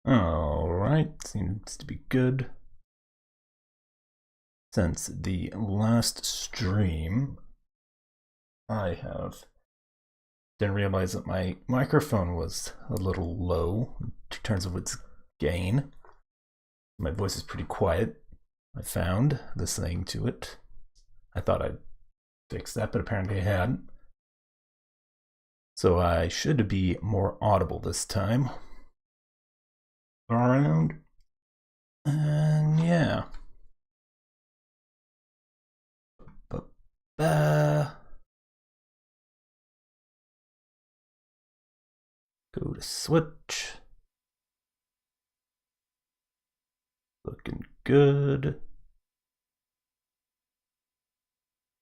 Alright, seems to be good. Since the last stream, I didn't realize that my microphone was a little low in terms of its gain. My voice is pretty quiet. I found listening to it. I thought I'd fix that, but apparently I hadn't. So I should be more audible this time around. And yeah. Go to switch. Looking good.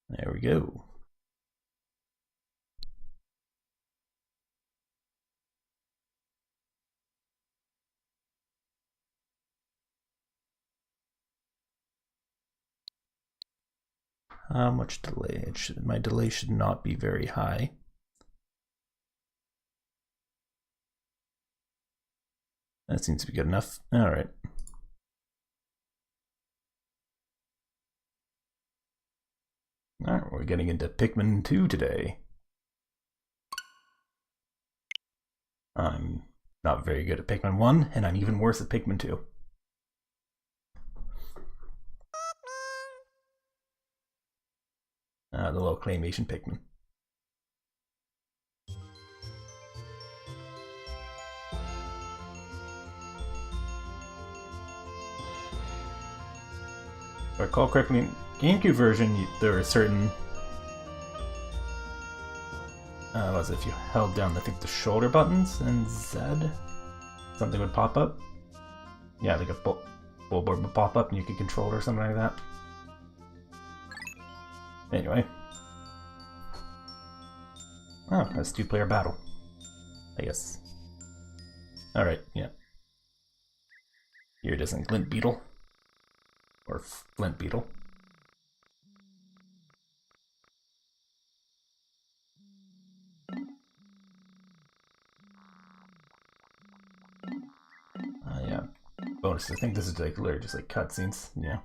There we go. How much delay? My delay should not be very high. That seems to be good enough. All right. All right, we're getting into Pikmin 2 today. I'm not very good at Pikmin 1, and I'm even worse at Pikmin 2. The little claymation Pikmin. If I recall correctly, in GameCube version, there are certain... was it if you held down, I think, the shoulder buttons and Z, something would pop up? Yeah, like a bullboard would pop up and you could control it or something like that. Anyway. Oh, that's two-player battle. I guess. Alright, yeah. Here it is in Glint Beetle. Or Flint Beetle. Yeah. Bonus. I think this is like literally just like cutscenes. Yeah.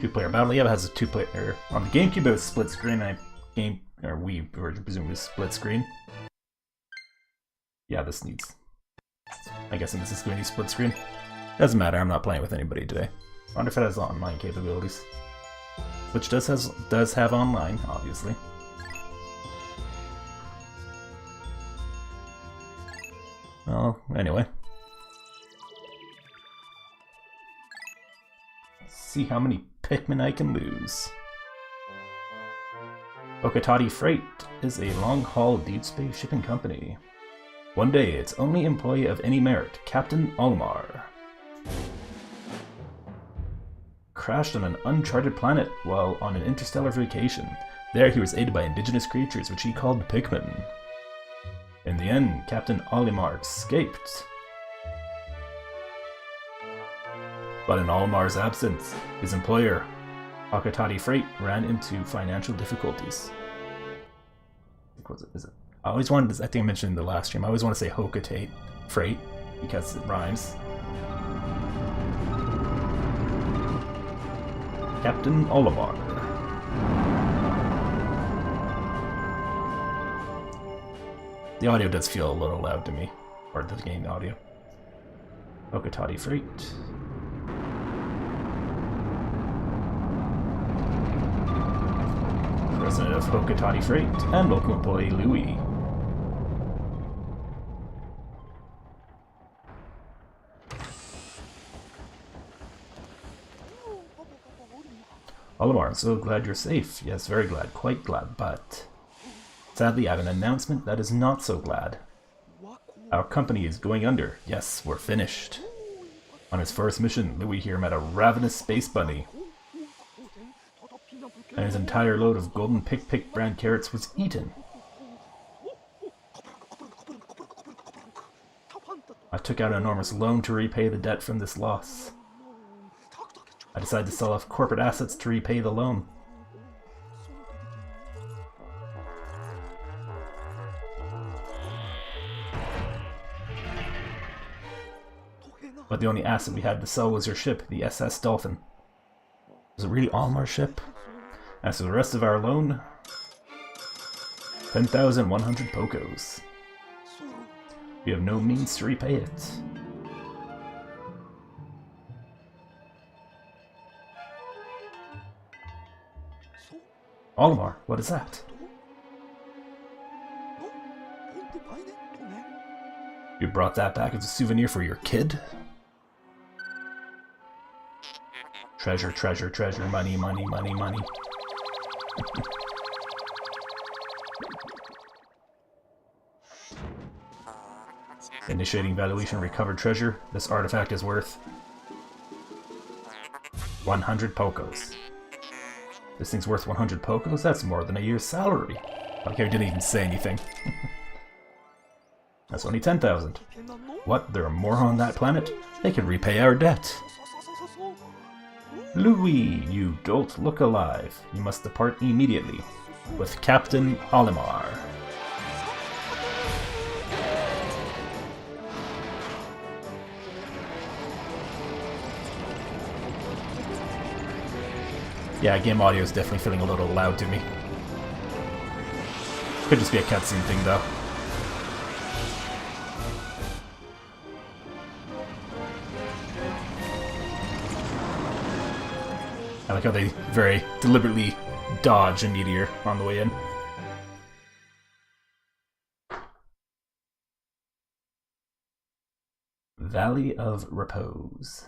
Two-player battle. Yeah, it has a two-player. On the GameCube, it was split screen. Or Wii version presumably was split screen. Yeah, this needs. I guess this is going to be split screen. Doesn't matter. I'm not playing with anybody today. I wonder if it has online capabilities, which does have online, obviously. Well, anyway. Let's see how many Pikmin I can lose. Hocotate Freight is a long-haul deep space shipping company. One day, its only employee of any merit, Captain Olimar, crashed on an uncharted planet while on an interstellar vacation. There he was aided by indigenous creatures which he called Pikmin. In the end, Captain Olimar escaped. But in Olimar's absence, his employer, Hocotate Freight, ran into financial difficulties. Is it? I always wanted to, I think I mentioned in the last stream, I always want to say Hocotate Freight because it rhymes. Captain Olimar. The audio does feel a little loud to me, or the game audio. Hocotate Freight. President of Hocotate Freight and local employee Louis. Olimar, I'm so glad you're safe. Yes, very glad, quite glad, but sadly I have an announcement that is not so glad. Our company is going under. Yes, we're finished. On his first mission, Louis here met a ravenous space bunny, and his entire load of golden pick brand carrots was eaten. I took out an enormous loan to repay the debt from this loss. I decided to sell off corporate assets to repay the loan. But the only asset we had to sell was your ship, the SS Dolphin. Was it really Almar's ship? As for the rest of our loan, 10,100 Pokos. We have no means to repay it. Almar, what is that? You brought that back as a souvenir for your kid? Treasure, treasure, treasure, money, money, money, money. Initiating valuation recovered treasure. This artifact is worth 100 Pokos. This thing's worth 100 Pokos? That's more than a year's salary. Okay, I didn't even say anything. That's only 10,000. What? There are more on that planet? They can repay our debt. Louis, you dolt, look alive. You must depart immediately. With Captain Olimar. Yeah, game audio is definitely feeling a little loud to me. Could just be a cutscene thing, though. I like how they very deliberately dodge a meteor on the way in. Valley of Repose.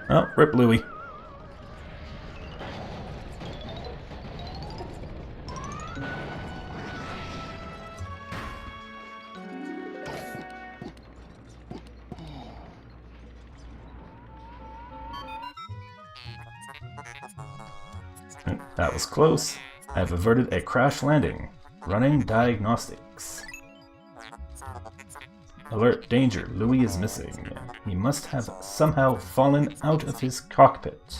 Oh, rip Louie. That was close. I have averted a crash landing. Running diagnostics. Alert, danger. Louis is missing. He must have somehow fallen out of his cockpit.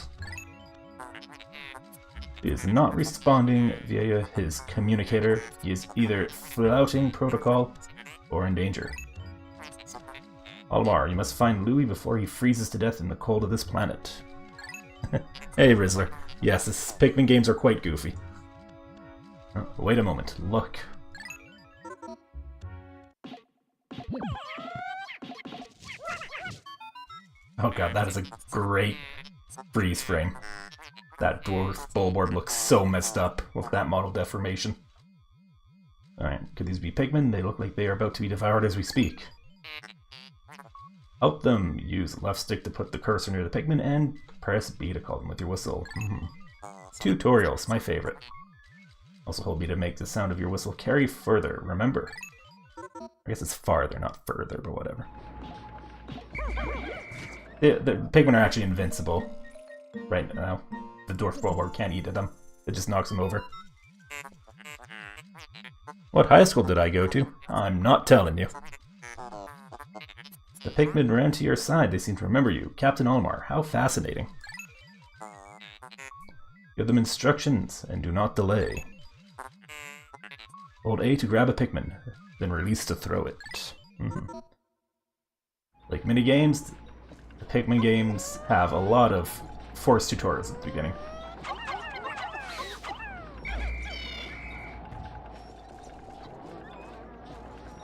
He is not responding via his communicator. He is either flouting protocol or in danger. Olimar, you must find Louis before he freezes to death in the cold of this planet. Hey, Rizzler. Yes, this Pikmin games are quite goofy. Oh, wait a moment. Look. Oh god, that is a great freeze frame. That dwarf bowlboard looks so messed up with that model deformation. Alright, could these be Pikmin? They look like they are about to be devoured as we speak. Help them. Use left stick to put the cursor near the Pikmin and press B to call them with your whistle. Tutorials, my favorite. Also hold B to make the sound of your whistle carry further, remember. I guess it's farther, not further, but whatever. The Pikmin are actually invincible. Right now. The dwarf bowlboard can't eat at them. It just knocks them over. What high school did I go to? I'm not telling you. The Pikmin ran to your side. They seem to remember you. Captain Olimar, how fascinating. Give them instructions and do not delay. Hold A to grab a Pikmin, then release to throw it. Like minigames, the Pikmin games have a lot of forced tutorials at the beginning.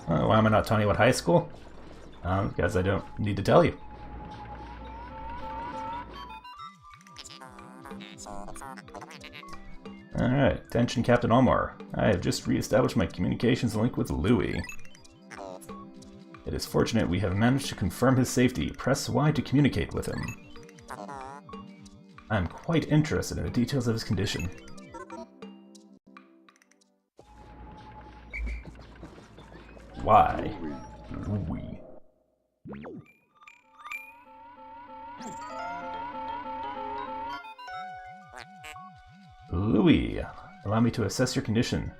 Why am I not telling you what high school? Because I don't need to tell you. Alright, attention Captain Olimar. I have just re-established my communications link with Louis. It is fortunate we have managed to confirm his safety. Press Y to communicate with him. I am quite interested in the details of his condition. Why? Louis. Louis, allow me to assess your condition.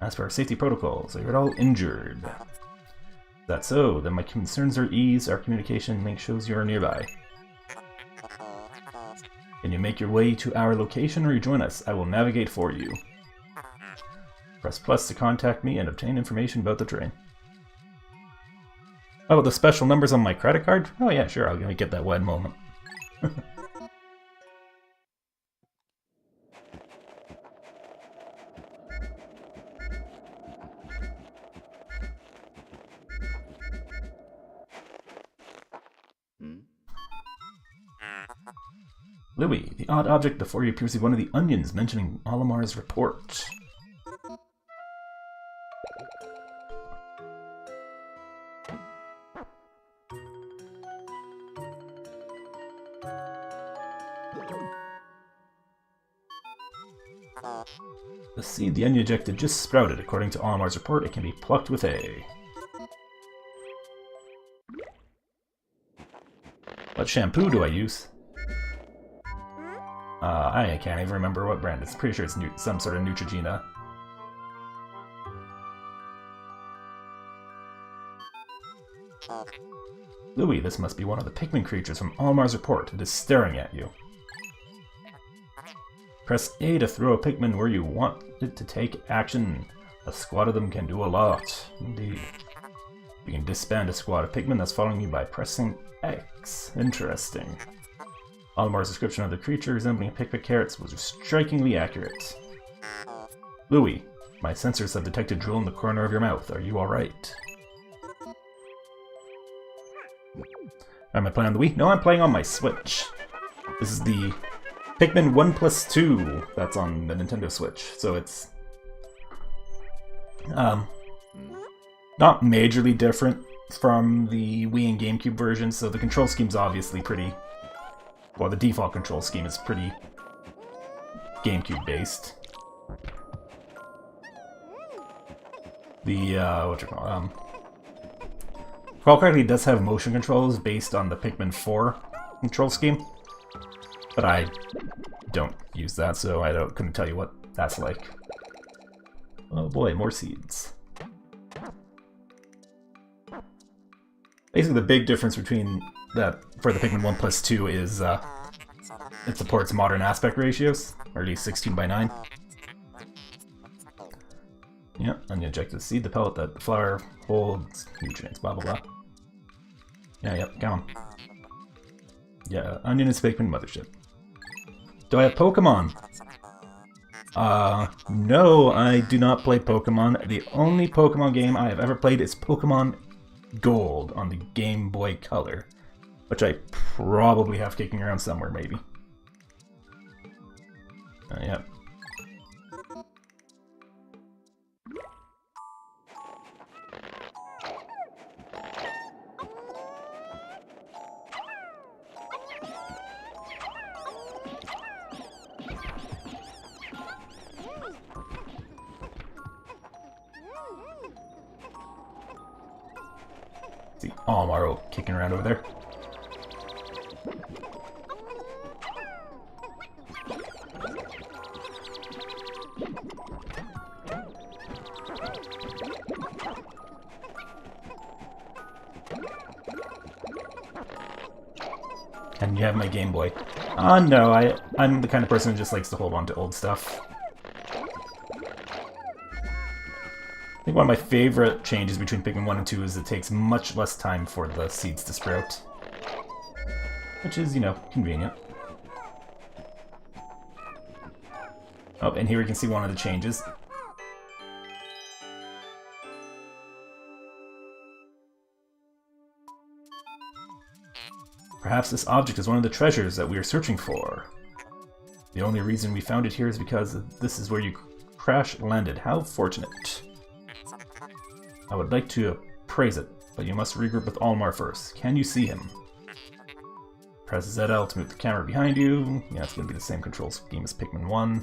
As per our safety protocols, you're at all injured. Is that so? Then my concerns are eased. Our communication link shows you are nearby. Can you make your way to our location or join us? I will navigate for you. Press plus to contact me and obtain information about the train. Oh, the special numbers on my credit card? Oh yeah, sure, I'll get that one moment. Louis, the odd object before you appears to be one of the onions mentioning Olimar's report. The seed the onion ejected just sprouted. According to Olimar's report, it can be plucked with A. What shampoo do I use? I can't even remember what brand. It's pretty sure it's some sort of Neutrogena. Louis, this must be one of the Pikmin creatures from Olimar's report. It is staring at you. Press A to throw a Pikmin where you want it to take action. A squad of them can do a lot. Indeed. You can disband a squad of Pikmin that's following you by pressing X. Interesting. Olimar's description of the creature resembling a Pikmin carrots was strikingly accurate. Louis, my sensors have detected drool in the corner of your mouth. Are you alright? Am I playing on the Wii? No, I'm playing on my Switch. This is the Pikmin 1+2 that's on the Nintendo Switch, so it's not majorly different from the Wii and GameCube version, so the control scheme's obviously pretty... Well, the default control scheme is pretty GameCube based. The, recall correctly, it does have motion controls based on the Pikmin 4 control scheme, but I don't use that, so I couldn't tell you what that's like. Oh boy, more seeds. Basically, the big difference between that for the Pikmin 1+2 is it supports modern aspect ratios, or at least 16:9. Yeah, onion ejected seed, the pellet that the flower holds nutrients, blah blah blah. Yeah, yep, go on. Yeah, onion is Pikmin mothership. Do I have Pokemon? No, I do not play Pokemon. The only Pokemon game I have ever played is Pokemon Gold on the Game Boy Color, which I probably have kicking around somewhere, maybe. Yep. See Olimar kicking around over there. And you have my Game Boy. No, I'm the kind of person who just likes to hold on to old stuff. I think one of my favorite changes between Pikmin 1 and 2 is it takes much less time for the seeds to sprout. Which is, you know, convenient. Oh, and here we can see one of the changes. Perhaps this object is one of the treasures that we are searching for. The only reason we found it here is because this is where you crash landed. How fortunate. I would like to praise it, but you must regroup with Olimar first. Can you see him? Press ZL to move the camera behind you. Yeah, it's going to be the same control scheme as Pikmin 1.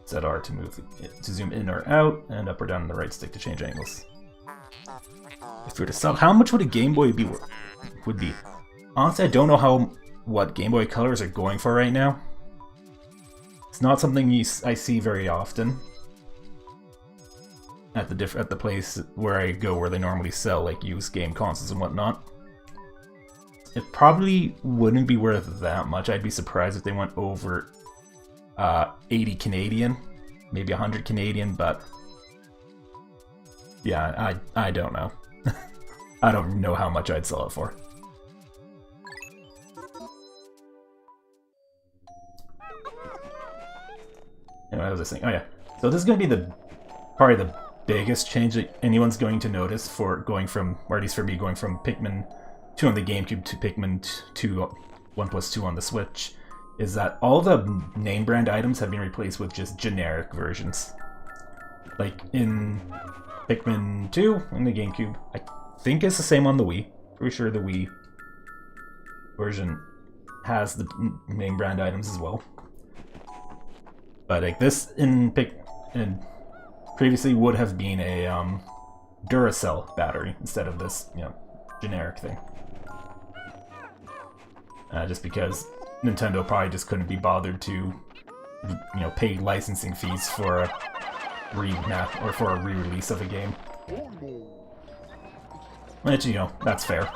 ZR to move to zoom in or out, and up or down on the right stick to change angles. If we were to sell, how much would a Game Boy be? Honestly, I don't know what Game Boy Colors are going for right now. It's not something I see very often at the place where I go, where they normally sell like used game consoles and whatnot. it probably wouldn't be worth that much. I'd be surprised if they went over 80 Canadian, maybe 100 Canadian, but yeah, I don't know. I don't know how much I'd sell it for. Anyway, what was I saying? Oh yeah, so this is going to be probably the biggest change that anyone's going to notice for going from, or at least for me, going from Pikmin 2 on the GameCube to Pikmin 2 1+2 on the Switch, is that all the name brand items have been replaced with just generic versions. Like in Pikmin 2 on the GameCube, I think it's the same on the Wii. Pretty sure the Wii version has the name brand items as well. But like this in previously would have been a Duracell battery instead of this, generic thing. Just because Nintendo probably just couldn't be bothered to, pay licensing fees for a remap or for a re-release of a game. Which, that's fair.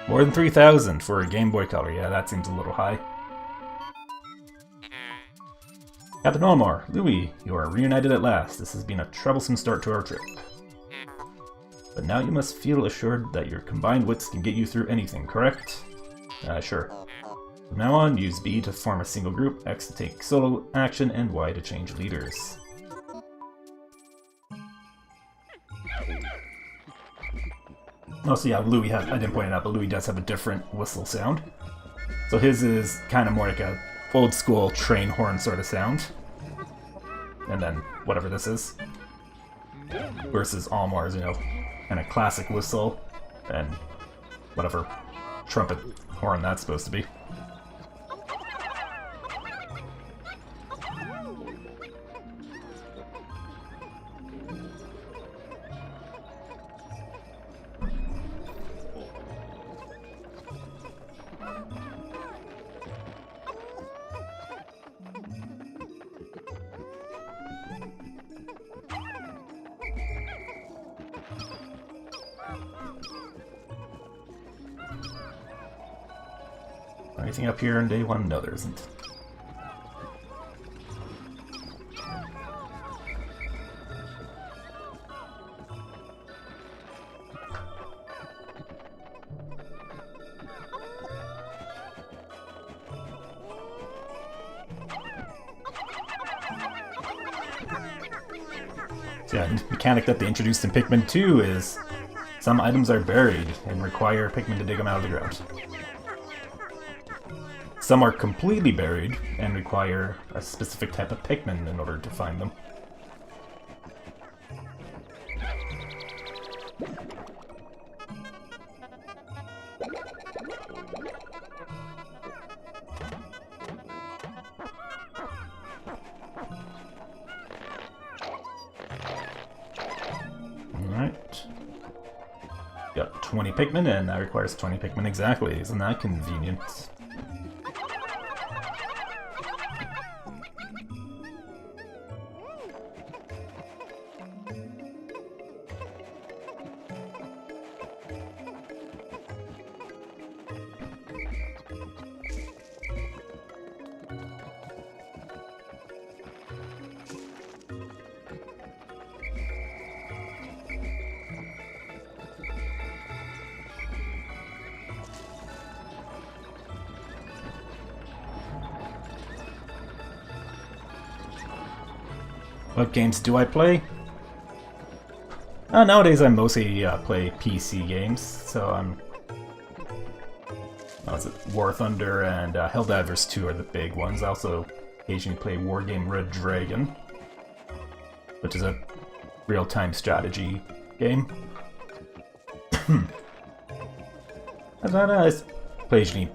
More than 3,000 for a Game Boy Color. Yeah, that seems a little high. Captain Olmar, Louis, you are reunited at last. This has been a troublesome start to our trip. But now you must feel assured that your combined wits can get you through anything, correct? Sure. From now on, use B to form a single group, X to take solo action, and Y to change leaders. Oh, so yeah, Louis has, I didn't point it out, but Louis does have a different whistle sound. So his is kind of more like a old school train horn sort of sound. And then whatever this is. Versus Almar's, kind of classic whistle and whatever trumpet horn that's supposed to be. Anything up here on day one? No, there isn't. So yeah, the mechanic that they introduced in Pikmin 2 is some items are buried and require Pikmin to dig them out of the ground. Some are completely buried and require a specific type of Pikmin in order to find them. Alright. Got 20 Pikmin, and that requires 20 Pikmin exactly. Isn't that convenient? What games do I play? Nowadays I mostly play PC games, so I'm... War Thunder and Helldivers 2 are the big ones. I also occasionally play Wargame Red Dragon, which is a real-time strategy game. I occasionally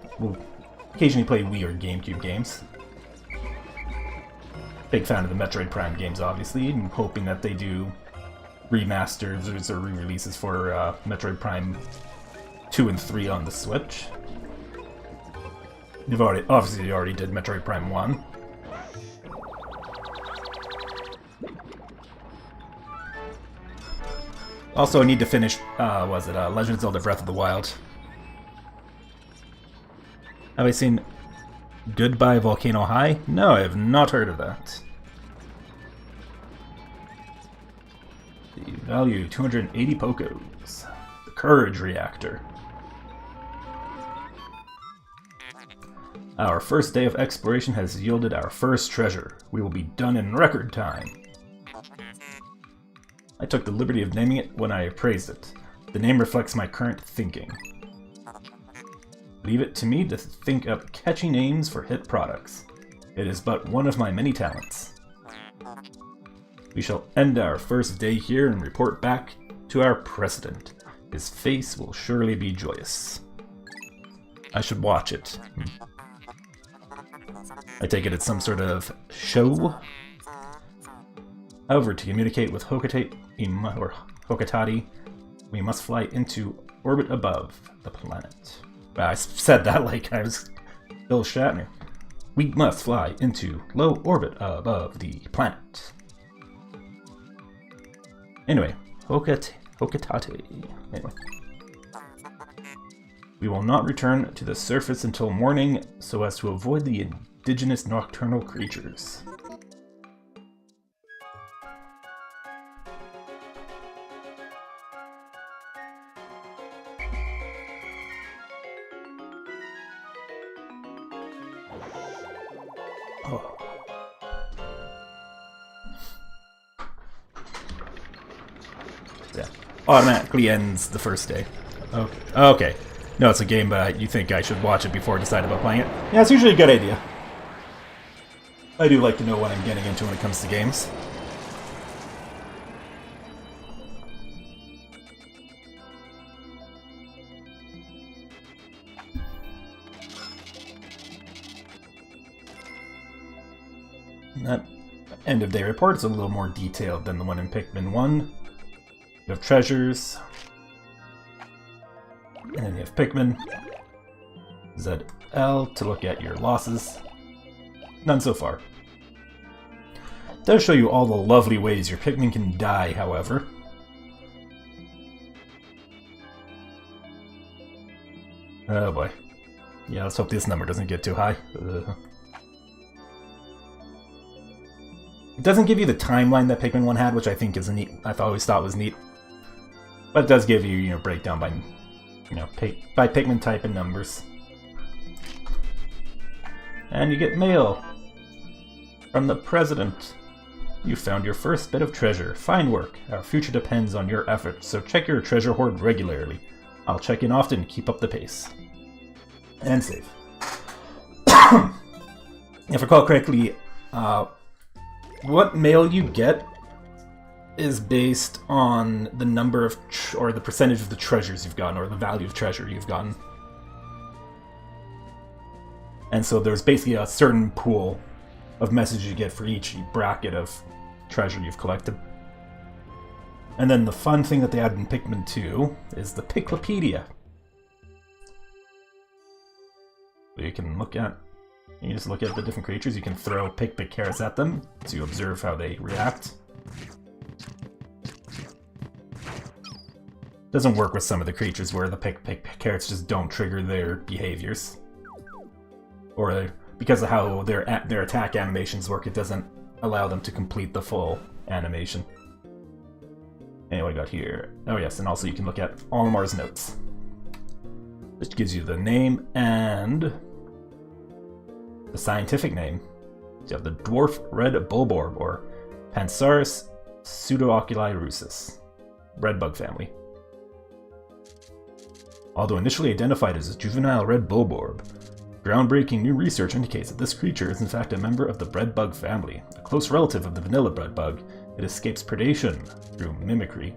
play Wii or GameCube games. Big fan of the Metroid Prime games, obviously, and hoping that they do remasters or re-releases for Metroid Prime 2 and 3 on the Switch. They already did Metroid Prime 1. Also, I need to finish, Legend of Zelda Breath of the Wild. Have I seen Goodbye Volcano High? No, I have not heard of that. The value, 280 Pokos. The Courage Reactor. Our first day of exploration has yielded our first treasure. We will be done in record time. I took the liberty of naming it when I appraised it. The name reflects my current thinking. Leave it to me to think up catchy names for hit products. It is but one of my many talents. We shall end our first day here and report back to our president. His face will surely be joyous. I should watch it. I take it it's some sort of show. However, to communicate with Hocotate, or Hocotate, we must fly into orbit above the planet. I said that like I was Bill Shatner. We must fly into low orbit above the planet. Anyway, Hocotate. Anyway. We will not return to the surface until morning so as to avoid the indigenous nocturnal creatures. Oh. Yeah. Automatically ends the first day. Okay. Okay. No, it's a game, but you think I should watch it before I decide about playing it? Yeah, it's usually a good idea. I do like to know what I'm getting into when it comes to games. That end of day report is a little more detailed than the one in Pikmin 1. You have treasures. And then you have Pikmin. ZL to look at your losses. None so far. It does show you all the lovely ways your Pikmin can die, however. Oh boy. Yeah, let's hope this number doesn't get too high. It doesn't give you the timeline that Pikmin 1 had, which I think is neat. I always thought was neat. But it does give you, breakdown by, by Pikmin type and numbers. And you get mail from the president. You found your first bit of treasure. Fine work. Our future depends on your efforts, so check your treasure hoard regularly. I'll check in often. Keep up the pace. And save. If I recall correctly, what mail you get is based on the number of, or the percentage of the treasures you've gotten, or the value of treasure you've gotten. And so there's basically a certain pool of messages you get for each bracket of treasure you've collected. And then the fun thing that they added in Pikmin 2 is the Piklopedia. You can just look at the different creatures. You can throw Pikmin carrots at them to observe how they react. Doesn't work with some of the creatures where the Pikmin carrots just don't trigger their behaviors. Or because of how their attack animations work, it doesn't allow them to complete the full animation. Anyway, what I got here? Oh yes, and also you can look at Olimar's notes, which gives you the name and the scientific name. So you have the dwarf red bulborb, or Pansaurus pseudooculi russus, red bug family. Although initially identified as a juvenile red bulborb, groundbreaking new research indicates that this creature is in fact a member of the bread bug family, a close relative of the vanilla bread bug. It escapes predation through mimicry.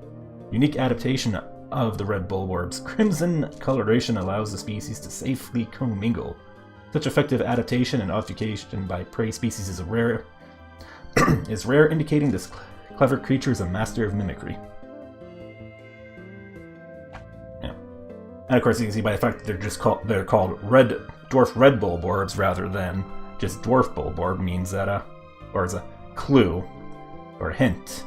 Unique adaptation of the red bulborb's crimson coloration allows the species to safely commingle. Such effective adaptation and obfuscation by prey species is rare, indicating this clever creature is a master of mimicry. Yeah. And of course you can see by the fact that they're called dwarf red bulborbs rather than just dwarf bulborb means that or as a clue or a hint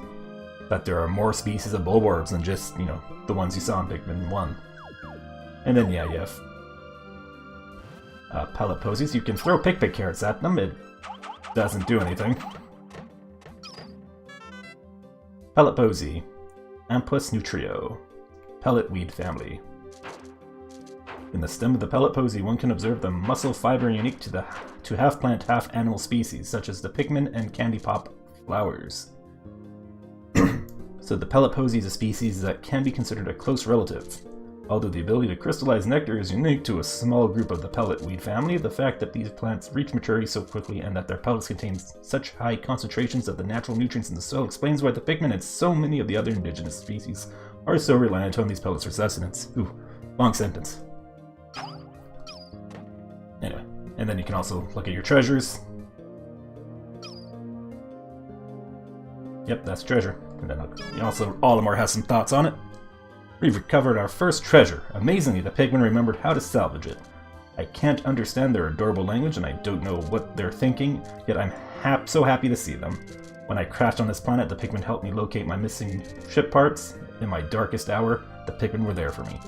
that there are more species of bulborbs than just, you know, the ones you saw in Pikmin 1. And then, yeah, you have pellet posies. You can throw pick carrots at them, it doesn't do anything. Pellet posy. Ampus nutrio. Pellet weed family. In the stem of the pellet posy, one can observe the muscle fiber unique to half-plant, half-animal species, such as the Pikmin and candy pop flowers. So the pellet posy is a species that can be considered a close relative. Although the ability to crystallize nectar is unique to a small group of the pellet weed family, the fact that these plants reach maturity so quickly and that their pellets contain such high concentrations of the natural nutrients in the soil explains why the Pikmin and so many of the other indigenous species are so reliant on these pellets for sustenance. Ooh, long sentence. Anyway, and then you can also look at your treasures. Yep, that's treasure. And then also, Olimar has some thoughts on it. We've recovered our first treasure. Amazingly, the Pikmin remembered how to salvage it. I can't understand their adorable language, and I don't know what they're thinking, yet I'm so happy to see them. When I crashed on this planet, the Pikmin helped me locate my missing ship parts. In my darkest hour, the Pikmin were there for me.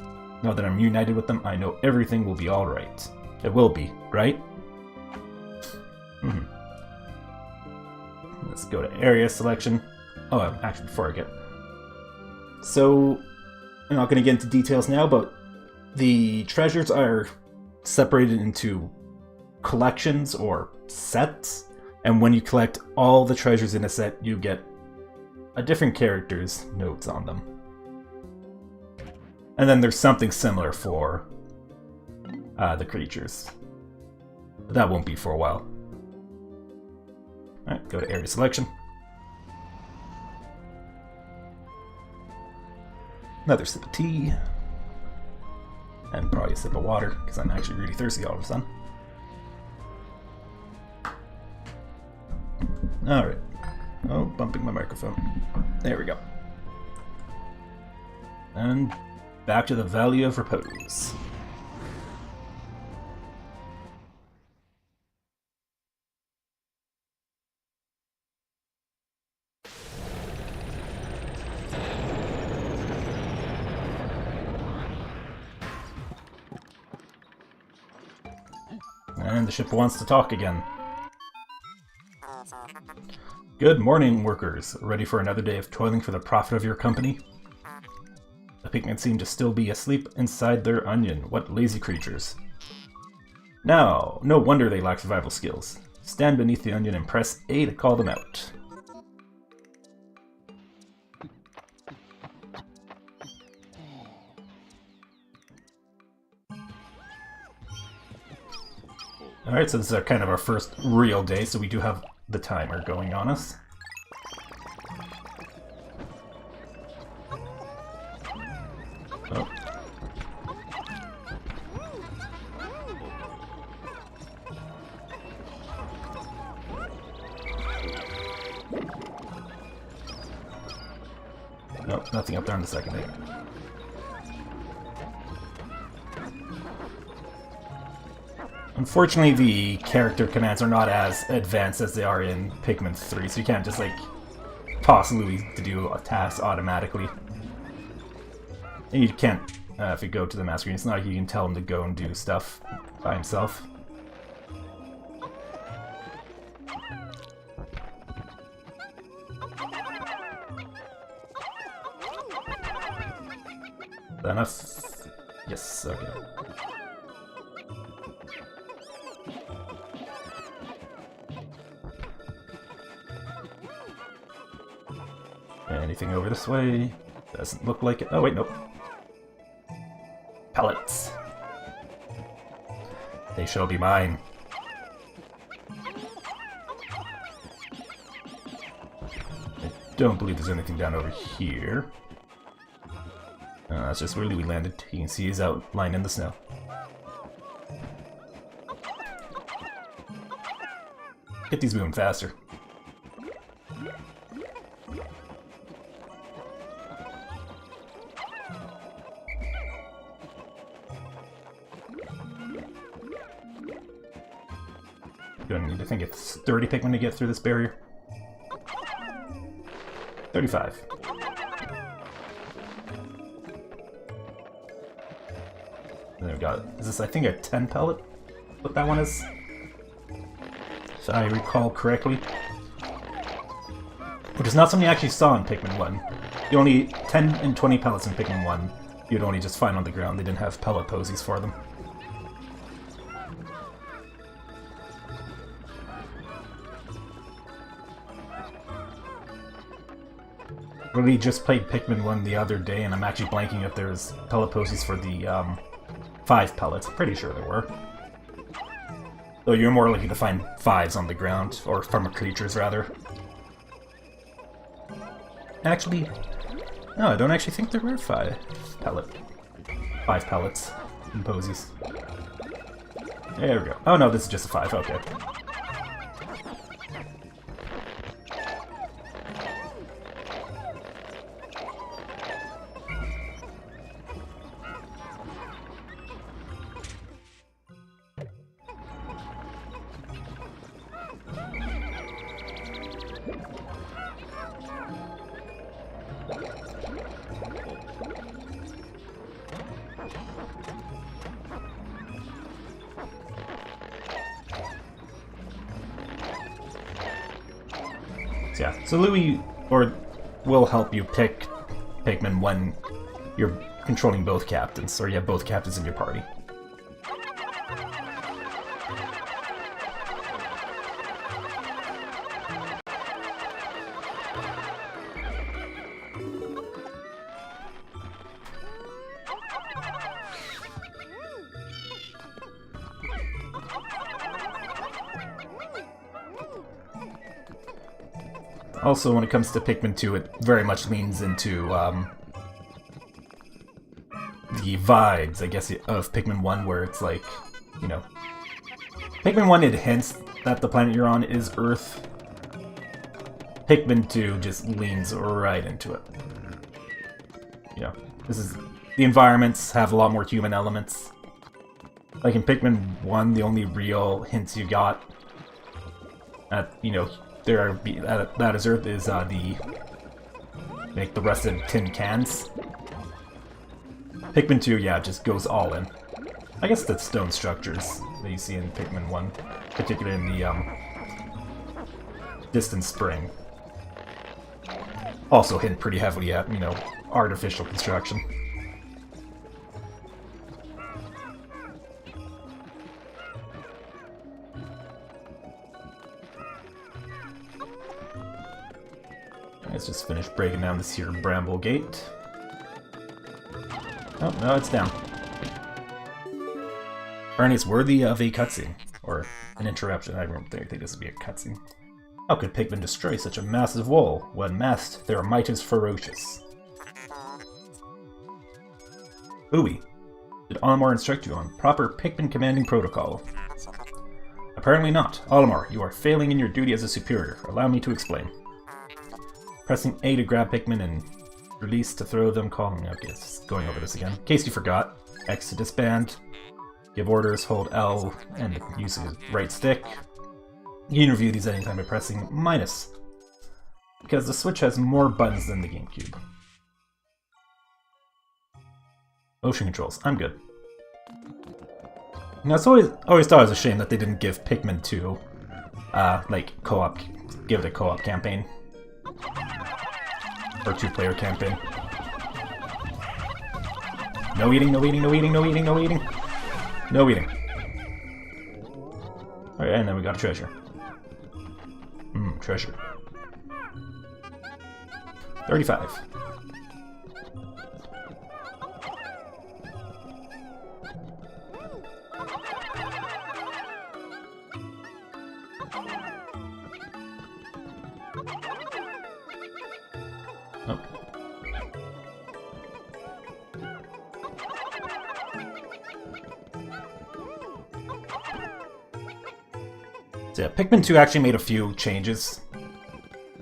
Now that I'm united with them, I know everything will be alright. It will be, right? Let's go to area selection. Oh, actually, before I get... So, I'm not going to get into details now, but the treasures are separated into collections or sets, and when you collect all the treasures in a set, you get a different character's notes on them. And then there's something similar for the creatures. But that won't be for a while. Alright, go to area selection. Another sip of tea. And probably a sip of water, because I'm actually really thirsty all of a sudden. Alright. Oh, bumping my microphone. There we go. And back to the Valley of Repose. And the ship wants to talk again. Good morning, workers. Ready for another day of toiling for the profit of your company? The Pikmin seem to still be asleep inside their onion. What lazy creatures. Now, no wonder they lack survival skills. Stand beneath the onion and press A to call them out. Alright, so this is kind of our first real day, so we do have the timer going on us. Oh. Nope, nothing up there on the second day. Unfortunately, the character commands are not as advanced as they are in Pikmin 3, so you can't just, like, toss Louie to do a task automatically. And you can't, if you go to the map screen, it's not like you can tell him to go and do stuff by himself. Is that enough? Yes, okay. Anything over this way? Doesn't look like it. Oh, wait, nope. Pellets. They shall be mine. I don't believe there's anything down over here. That's just where Louie landed. You can see his outline in the snow. Get these moving faster. Gonna need to think it's 30 Pikmin to get through this barrier. 35. then we got, is this I think a 10 pellet? What that one is? If I recall correctly. Which is not something I actually saw in Pikmin 1. You only 10 and 20 pellets in Pikmin 1 you'd only just find on the ground. They didn't have pellet posies for them. Really just played Pikmin 1 the other day, and I'm actually blanking if there's pellet posies for the 5 pellets. I'm pretty sure there were. Though you're more likely to find 5s on the ground, or from creatures rather. Actually, no, I don't actually think there were 5 pellets in posies. There we go. Oh no, this is just a 5, okay. Yeah, so Louis will help you pick Pikmin when you're controlling both captains, or you have both captains in your party. Also, when it comes to Pikmin 2, it very much leans into the vibes, I guess, of Pikmin 1, where it's like, you know... Pikmin 1, it hints that the planet you're on is Earth. Pikmin 2 just leans right into it. You know, the environments have a lot more human elements. Like in Pikmin 1, the only real hints you got at, you know, that is Earth is the rusted tin cans. Pikmin 2, yeah, just goes all in. I guess the stone structures that you see in Pikmin 1, particularly in the distant spring, also hint pretty heavily at, you know, artificial construction. Let's just finish breaking down this here Bramble Gate. Oh, no, it's down. Apparently it's worthy of a cutscene. Or an interruption. I don't think this would be a cutscene. How could Pikmin destroy such a massive wall? When massed, their might is ferocious. Ooey. Did Olimar instruct you on proper Pikmin commanding protocol? Apparently not. Olimar, you are failing in your duty as a superior. Allow me to explain. Pressing A to grab Pikmin and release to throw them, calling. Okay, it's going over this again. In case you forgot, X to disband, give orders, hold L, and use the right stick. You can review these anytime by pressing minus, because the Switch has more buttons than the GameCube. Motion controls, I'm good. Now, it's always thought it was a shame that they didn't give Pikmin 2, like, co-op, give it a co-op campaign. Or 2-player campaign. No eating, no eating, no eating, no eating, no eating. No eating. Alright, and then we got a treasure. Treasure. 35. Oh. So yeah, Pikmin 2 actually made a few changes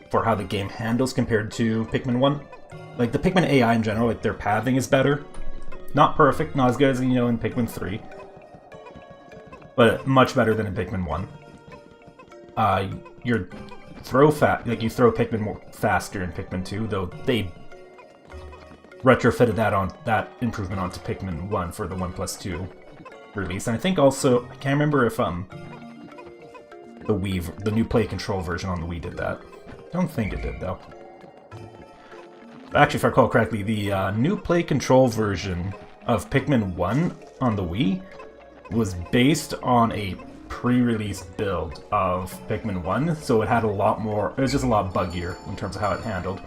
for how the game handles compared to Pikmin 1. Like, the Pikmin AI in general, like, their pathing is better. Not perfect, not as good as, you know, in Pikmin 3. But much better than in Pikmin 1. Your throw you throw Pikmin more faster in Pikmin 2, though retrofitted that improvement onto Pikmin 1 for the 1+2 release. And I think also, I can't remember if the new Play Control version on the Wii did that. I don't think it did, though. Actually, if I recall correctly, the new Play Control version of Pikmin 1 on the Wii was based on a pre-release build of Pikmin 1, so it had a lot more, it was just a lot buggier in terms of how it handled.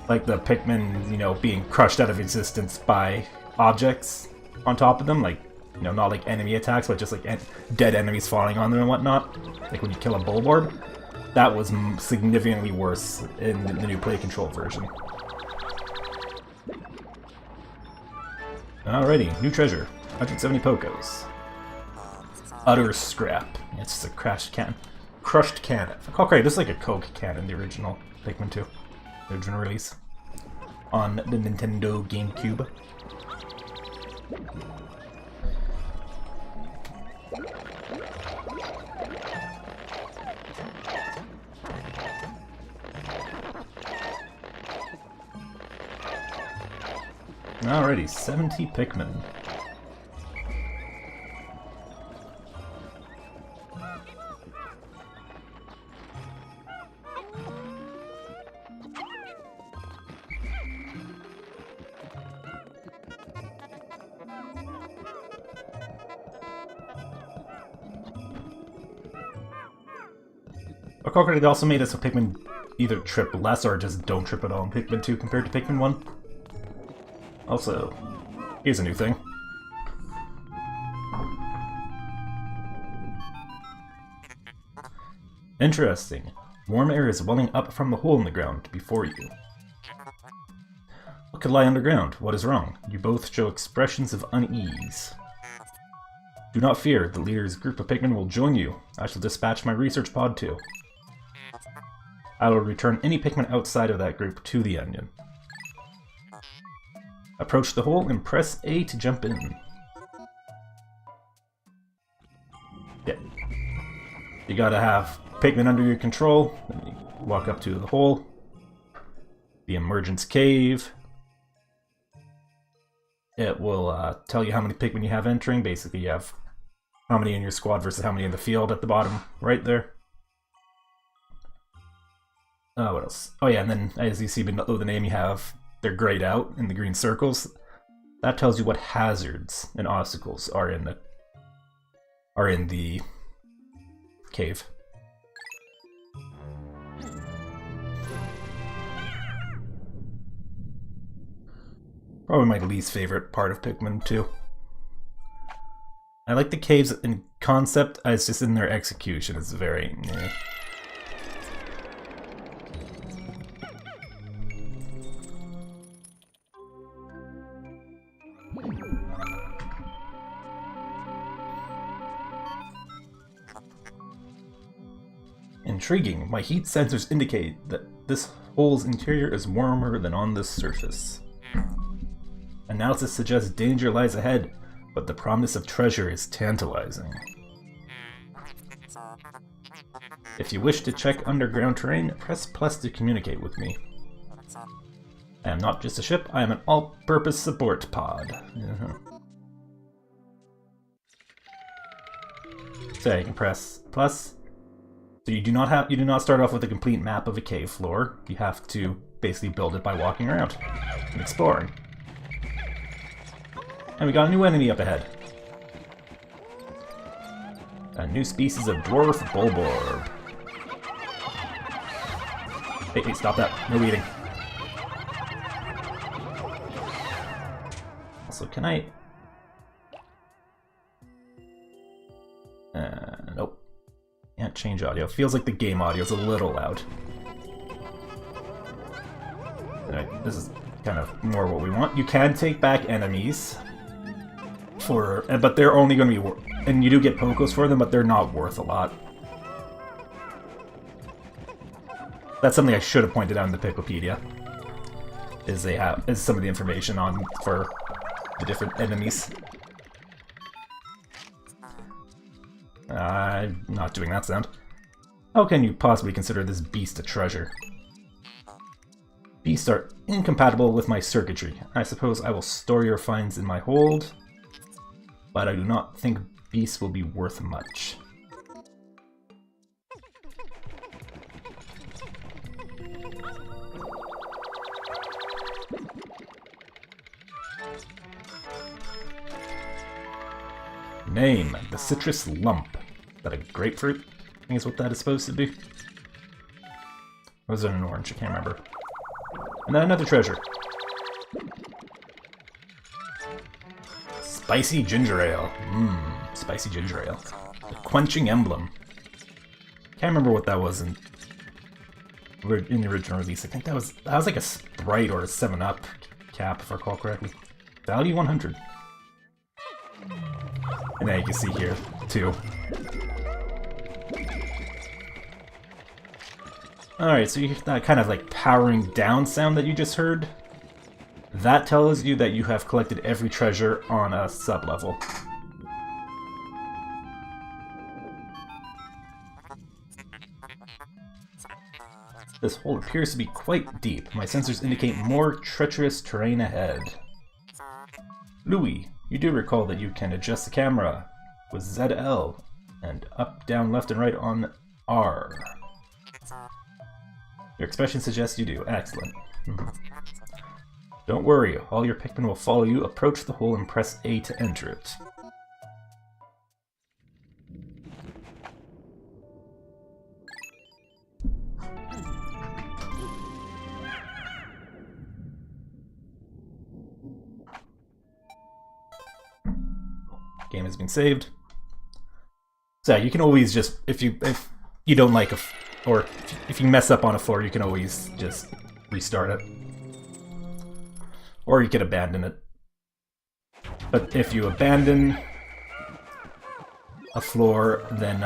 Like the Pikmin, you know, being crushed out of existence by objects on top of them, like, you know, not like enemy attacks, but just like dead enemies falling on them and whatnot. Like when you kill a Bulborb. That was significantly worse in the new Play Control version. Alrighty, new treasure. 170 Pokos. Utter scrap. It's just a crushed can. Crushed can. If I recall correctly, this is like a Coke can in the original Pikmin 2. The original release. On the Nintendo GameCube. Alrighty, 70 Pikmin. Hocotate also made it so Pikmin either trip less or just don't trip at all in Pikmin 2 compared to Pikmin 1. Also, here's a new thing. Interesting. Warm air is welling up from the hole in the ground before you. What could lie underground? What is wrong? You both show expressions of unease. Do not fear, the leader's group of Pikmin will join you. I shall dispatch my research pod too. I will return any Pikmin outside of that group to the onion. Approach the hole and press A to jump in. Yeah. You gotta have Pikmin under your control, then you walk up to the hole, the emergence cave. It will tell you how many Pikmin you have entering. Basically, you have how many in your squad versus how many in the field at the bottom right there. What else? Oh yeah, and then as you see below the name, you have they're grayed out in the green circles. That tells you what hazards and obstacles are in the cave. Probably my least favorite part of Pikmin 2. I like the caves in concept, it's just in their execution, it's very... eh. Intriguing. My heat sensors indicate that this hole's interior is warmer than on this surface. Analysis suggests danger lies ahead, but the promise of treasure is tantalizing. If you wish to check underground terrain, press plus to communicate with me. I am not just a ship, I am an all-purpose support pod. So you can press plus. So you do not start off with a complete map of a cave floor. You have to basically build it by walking around and exploring. And we got a new enemy up ahead. A new species of dwarf Bulborb. Hey, stop that. No eating. Also, can I... nope. Can't change audio. Feels like the game audio is a little loud. Alright, this is kind of more what we want. You can take back enemies, but they're only going to be and you do get Pokos for them, but they're not worth a lot. That's something I should have pointed out in the Picklepedia. Is some of the information on for the different enemies. I'm not doing that sound. How can you possibly consider this beast a treasure? Beasts are incompatible with my circuitry. I suppose I will store your finds in my hold, but I do not think beasts will be worth much. Name, the citrus lump. Is that a grapefruit? I think is what that is supposed to be. Or was it an orange? I can't remember. And then another treasure. Spicy ginger ale. Mmm, spicy ginger ale. The quenching emblem. Can't remember what that was in the original release. I think that was like a Sprite or a 7-Up cap, if I recall correctly. Value 100. And then you can see here, too. Alright, so you hear that kind of like powering down sound that you just heard? That tells you that you have collected every treasure on a sub-level. This hole appears to be quite deep. My sensors indicate more treacherous terrain ahead. Louis, you do recall that you can adjust the camera with ZL and up, down, left, and right on R. Your expression suggests you do. Excellent. Don't worry, all your Pikmin will follow you. Approach the hole and press A to enter it. Game has been saved. So you can always just, if you don't like or if you mess up on a floor, you can always just restart it. Or you could abandon it. But if you abandon a floor, then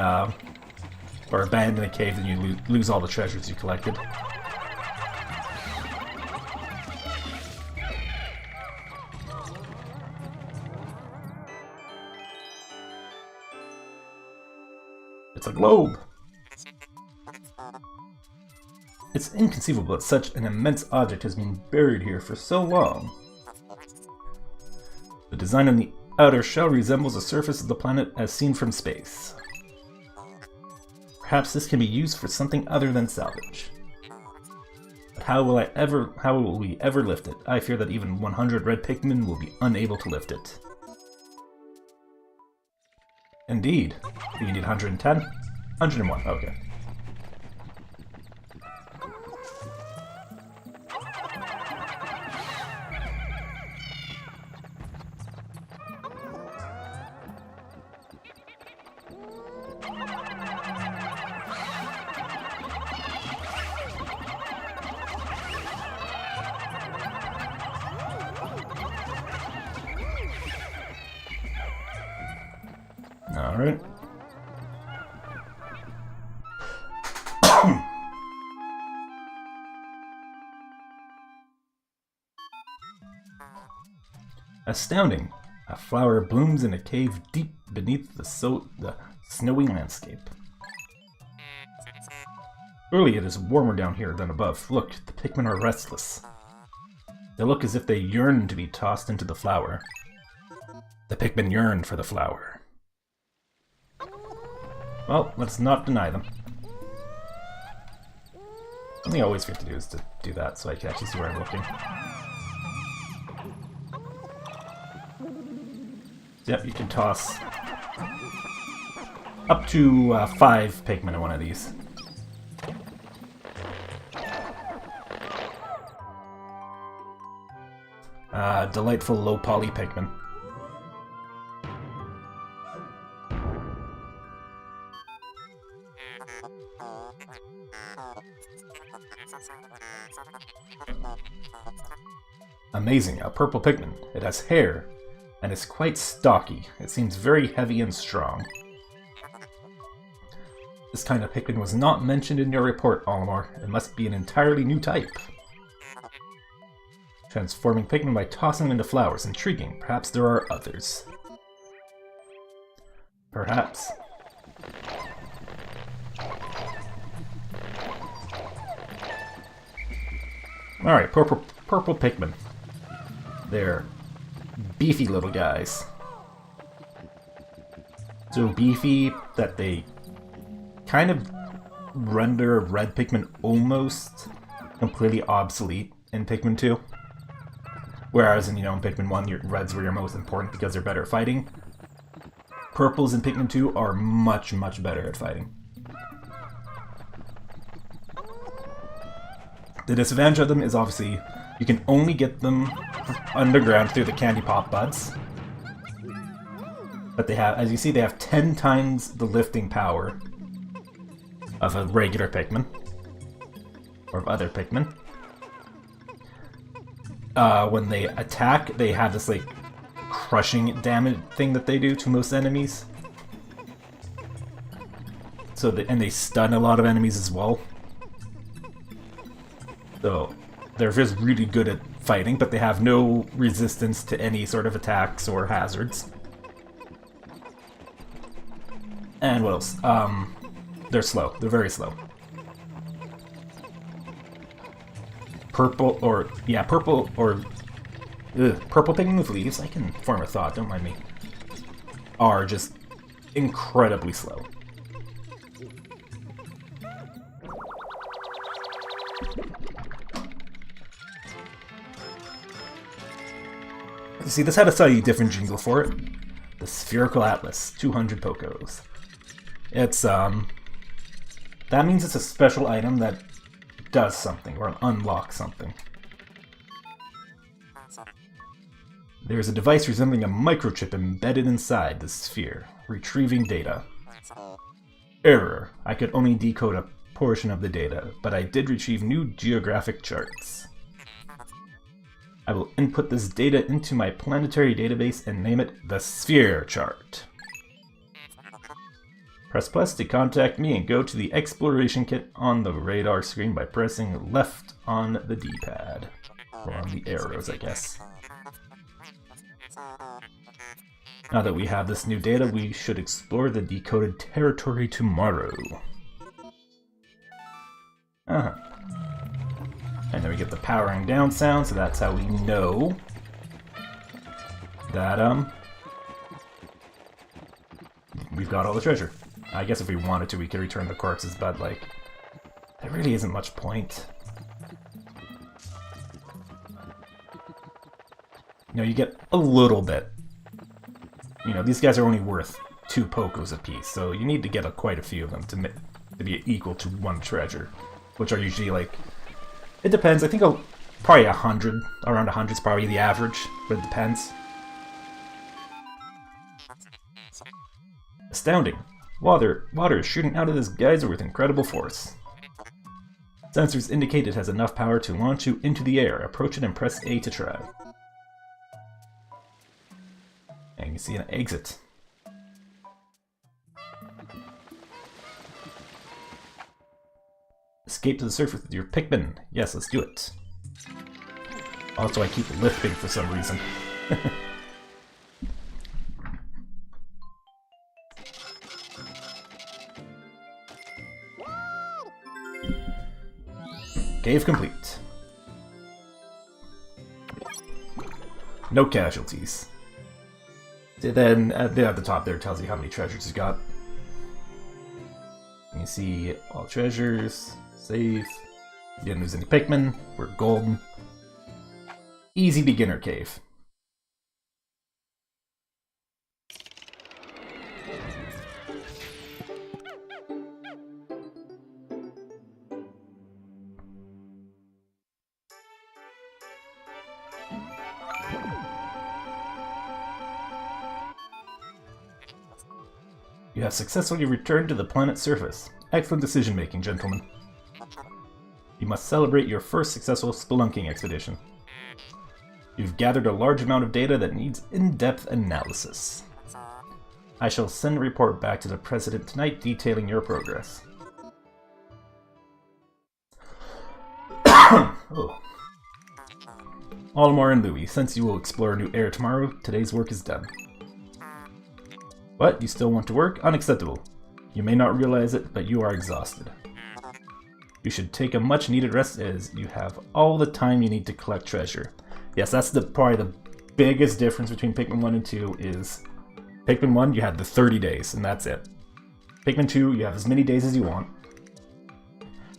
or abandon a cave, then you lose all the treasures you collected. It's a globe! It's inconceivable that such an immense object has been buried here for so long. The design on the outer shell resembles the surface of the planet as seen from space. Perhaps this can be used for something other than salvage. But how will we ever lift it? I fear that even 100 red Pikmin will be unable to lift it. Indeed. Do you need 110? 101, okay. Alright. Astounding! A flower blooms in a cave deep beneath the snowy landscape. Early it is warmer down here than above. Look, the Pikmin are restless. They look as if they yearn to be tossed into the flower. The Pikmin yearn for the flower. Well, let's not deny them. Something I always forget to do is to do that so I can actually see where I'm looking. Yep, you can toss up to 5 Pikmin in one of these. Delightful low poly Pikmin. Amazing, a purple Pikmin. It has hair, and is quite stocky. It seems very heavy and strong. This kind of Pikmin was not mentioned in your report, Olimar. It must be an entirely new type. Transforming Pikmin by tossing them into flowers. Intriguing. Perhaps there are others. Perhaps. Alright, purple Pikmin. They're beefy little guys. So beefy that they kind of render red Pikmin almost completely obsolete in Pikmin 2. Whereas in, in Pikmin 1, your reds were your most important because they're better at fighting. Purples in Pikmin 2 are much, much better at fighting. The disadvantage of them is obviously you can only get them underground through the candy pop buds. But they have, as you see, they have 10 times the lifting power of a regular Pikmin. Or of other Pikmin. When they attack, they have this, like, crushing damage thing that they do to most enemies. So, and they stun a lot of enemies as well. So, they're just really good at fighting, but they have no resistance to any sort of attacks or hazards. And what else? They're slow. They're very slow. Purple Pikmin with leaves, I can form a thought, don't mind me, are just incredibly slow. You see, this had a slightly different jingle for it. The Spherical Atlas, 200 Pokos. It's, that means it's a special item that does something, or unlocks something. There is a device resembling a microchip embedded inside the sphere, retrieving data. Error. I could only decode a portion of the data, but I did retrieve new geographic charts. I will input this data into my planetary database and name it the Sphere Chart. Press plus to contact me and go to the exploration kit on the radar screen by pressing left on the D-pad. Or on the arrows, I guess. Now that we have this new data, we should explore the decoded territory tomorrow. And then we get the powering down sound, so that's how we know that, we've got all the treasure. I guess if we wanted to, we could return the corpses, but, like, there really isn't much point. You get a little bit. These guys are only worth 2 Pokos apiece, so you need to get quite a few of them to be equal to 1 treasure, which are usually, like, it depends. I think probably 100, around 100 is probably the average, but it depends. Astounding. Water is shooting out of this geyser with incredible force. Sensors indicate it has enough power to launch you into the air. Approach it and press A to try. And you can see an exit. Escape to the surface with your Pikmin. Yes, let's do it. Also, I keep lifting for some reason. Cave complete. No casualties. Then at the top there, it tells you how many treasures you got. You can see all treasures, save. You didn't lose any Pikmin, we're golden. Easy beginner cave. You have successfully returned to the planet's surface. Excellent decision-making, gentlemen. You must celebrate your first successful spelunking expedition. You've gathered a large amount of data that needs in-depth analysis. I shall send a report back to the President tonight detailing your progress. Oh. Olimar and Louis, since you will explore a new area tomorrow, today's work is done. What? You still want to work? Unacceptable. You may not realize it, but you are exhausted. You should take a much needed rest as you have all the time you need to collect treasure. Yes, that's probably the biggest difference between Pikmin 1 and 2 is Pikmin 1 you had the 30 days and that's it. Pikmin 2 you have as many days as you want.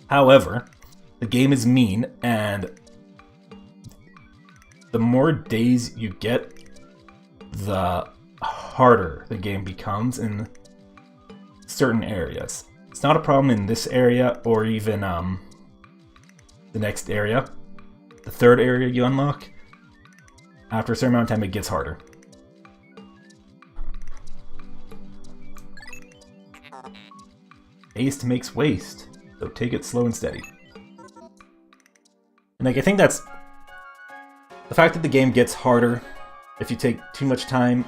However, the game is mean and the more days you get, the harder the game becomes in certain areas. It's not a problem in this area or even the next area. The third area you unlock, after a certain amount of time it gets harder. Haste makes waste, so take it slow and steady. And like I think that's the fact that the game gets harder if you take too much time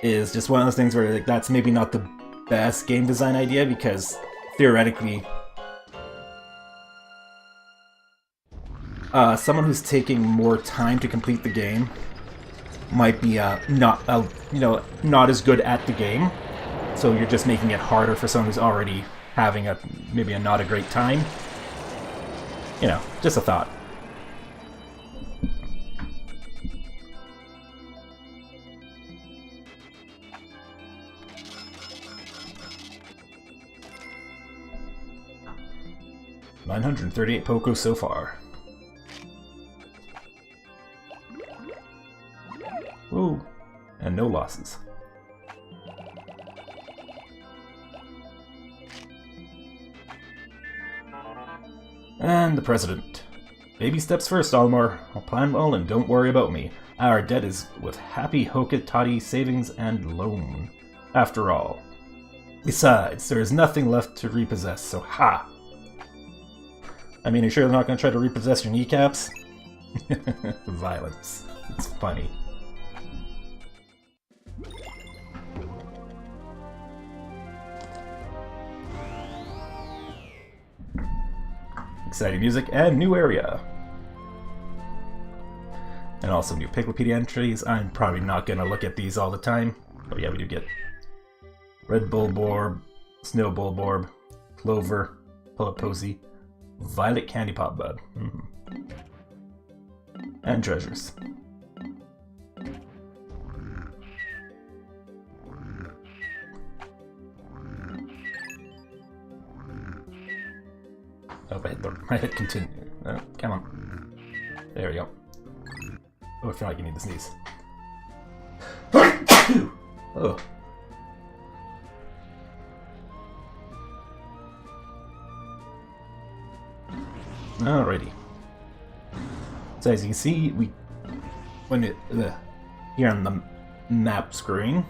is just one of those things where like that's maybe not the best game design idea, because theoretically someone who's taking more time to complete the game might be not as good at the game, so you're just making it harder for someone who's already having maybe not a great time. You know, just a thought. $938 Poco so far. Ooh, and no losses. And the president. Baby steps first, Almar. I'll plan well and don't worry about me. Our debt is with happy Hocotate savings and loan, after all. Besides, there is nothing left to repossess, so ha! I mean, are you sure they're not going to try to repossess your kneecaps? Violence. It's funny. Exciting music and new area. And also new Piklopedia entries. I'm probably not going to look at these all the time. But yeah, we do get Red Bulborb, Snow Bulborb, Clover, Posy, Violet Candy Pop Bud. And treasures. Oh, I hit continue. Oh, come on. There we go. Oh, I feel like you need to sneeze. Oh. Alrighty. So as you can see, here on the map screen,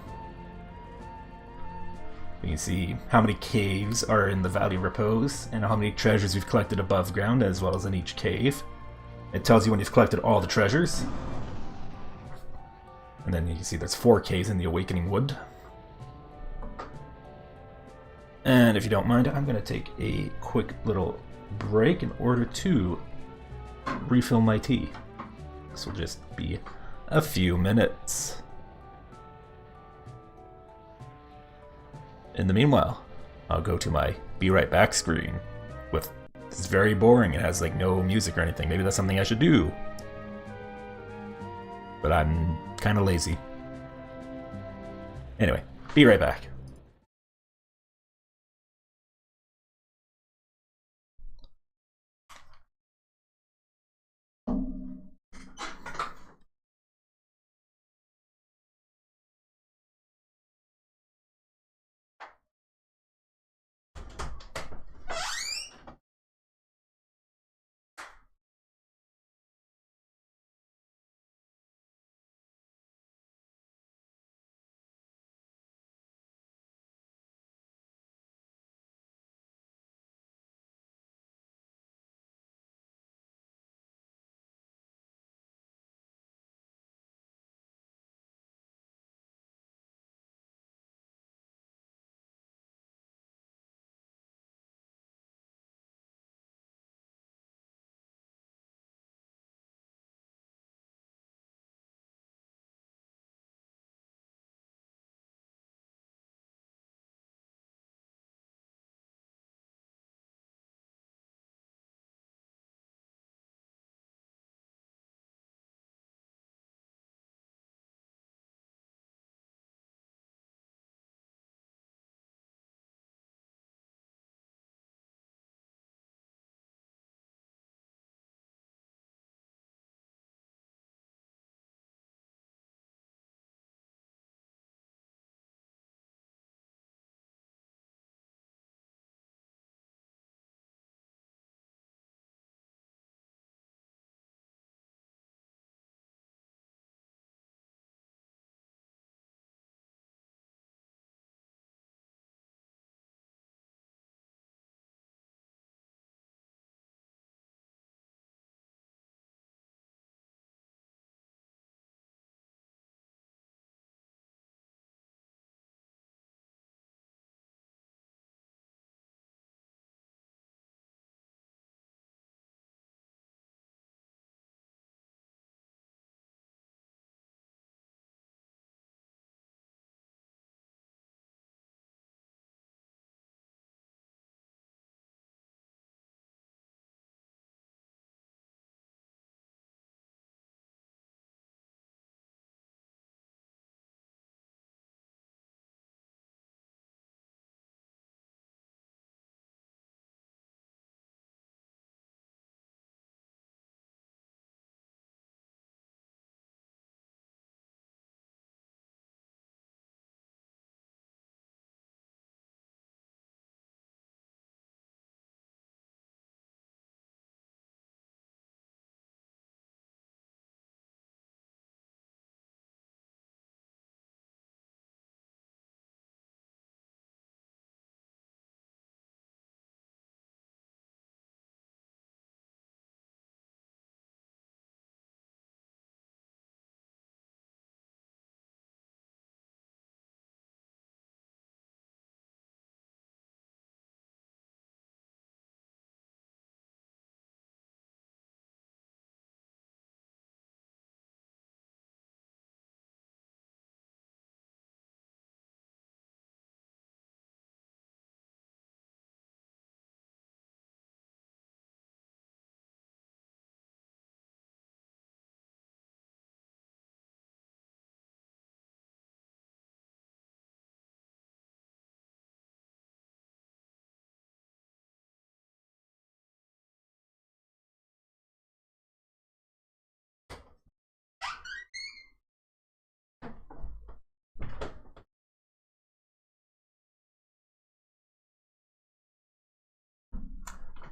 you can see how many caves are in the Valley of Repose and how many treasures we've collected above ground as well as in each cave. It tells you when you've collected all the treasures. And then you can see there's 4 caves in the Awakening Wood. And if you don't mind, I'm going to take a quick little break in order to refill my tea. This will just be a few minutes. In the meanwhile, I'll go to my be right back screen with it's very boring. It has like no music or anything. Maybe that's something I should do. But I'm kind of lazy. Anyway, be right back.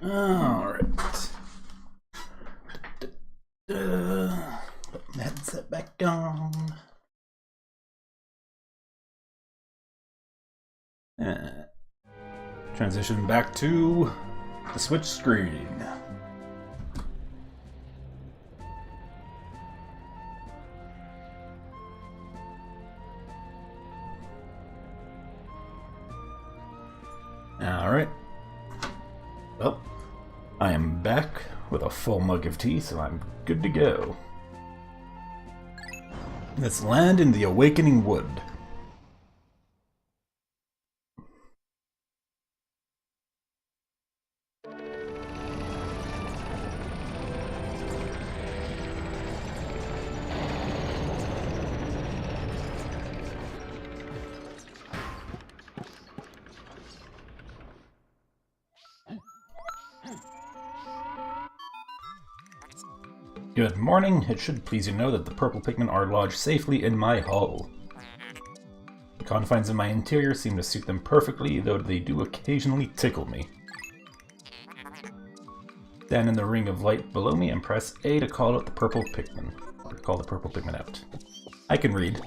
Alright. Put my headset back on. Transition back to the Switch screen. Alright. Well, I am back with a full mug of tea, so I'm good to go. Let's land in the Awakening Wood. Good morning. It should please you know that the purple Pikmin are lodged safely in my hull. The confines of my interior seem to suit them perfectly, though they do occasionally tickle me. Stand in the ring of light below me and press A to call out the purple Pikmin, or call the purple Pikmin out. I can read.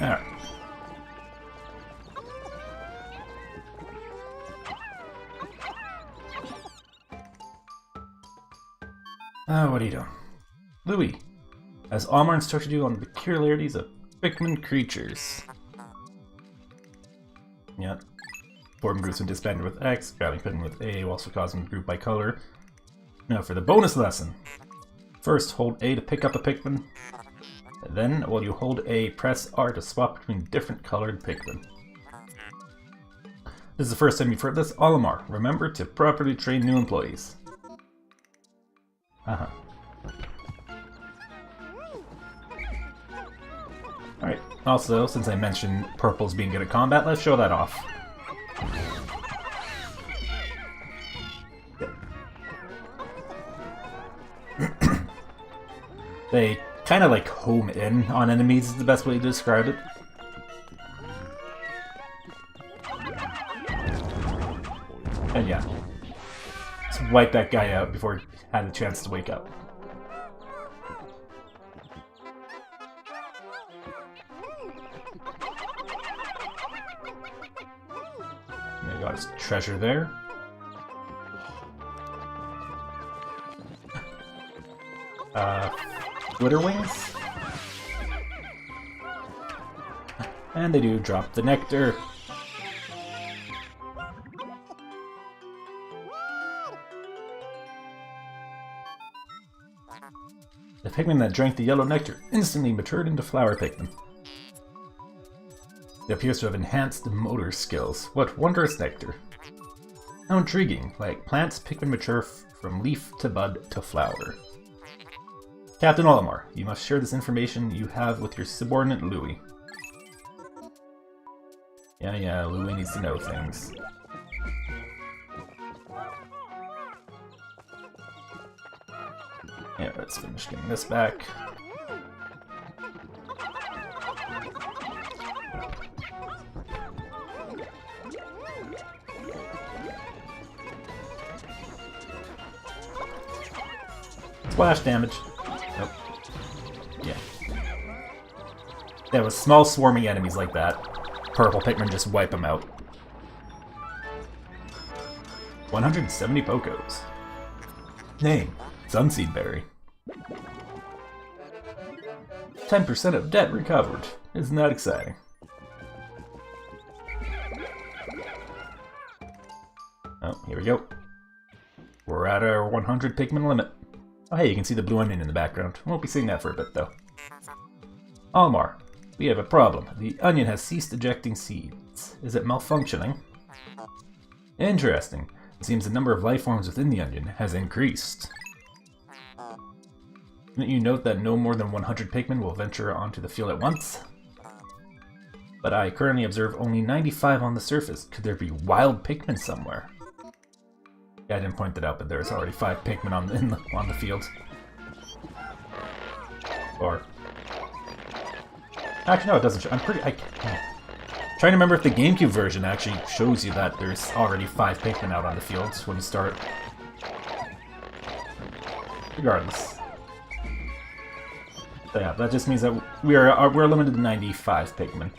Alright. What are you doing? Louis, as Almar instructed you on the peculiarities of Pikmin creatures. Yep. Form groups when disbanded with X, grabbing Pikmin with A, whilst causing the group by color. Now for the bonus lesson. First, hold A to pick up a Pikmin. Then, while you hold A, press R to swap between different colored Pikmin. This is the first time you've heard this. Olimar, remember to properly train new employees. Alright, also, since I mentioned purples being good at combat, let's show that off. They kind of like home in on enemies is the best way to describe it. And yeah, just wipe that guy out before he had a chance to wake up. There you got his treasure there. Glitter wings. And they do drop the nectar. The Pikmin that drank the yellow nectar instantly matured into flower Pikmin. It appears to have enhanced motor skills. What wondrous nectar. How intriguing. Like plants, Pikmin mature from leaf to bud to flower. Captain Olimar, you must share this information you have with your subordinate Louis. Yeah, Louis needs to know things. Yeah, let's finish getting this back. Splash damage. Nope. Yeah. Yeah, with small swarming enemies like that, purple Pikmin just wipe them out. 170 Pokos. Name, Sunseed Berry. 10% of debt recovered. Isn't that exciting? Oh, here we go. We're at our 100 Pikmin limit. Oh hey, you can see the blue onion in the background. Won't be seeing that for a bit though. Almar, we have a problem. The onion has ceased ejecting seeds. Is it malfunctioning? Interesting. It seems the number of life forms within the onion has increased. Didn't you note that no more than 100 Pikmin will venture onto the field at once? but I currently observe only 95 on the surface. Could there be wild Pikmin somewhere? Yeah, I didn't point that out, but there's already 5 Pikmin on the field. Or... Actually, no, it doesn't show. I'm trying to remember if the GameCube version actually shows you that there's already 5 Pikmin out on the field when you start. Regardless. So yeah, that just means that we're limited to 95 Pikmin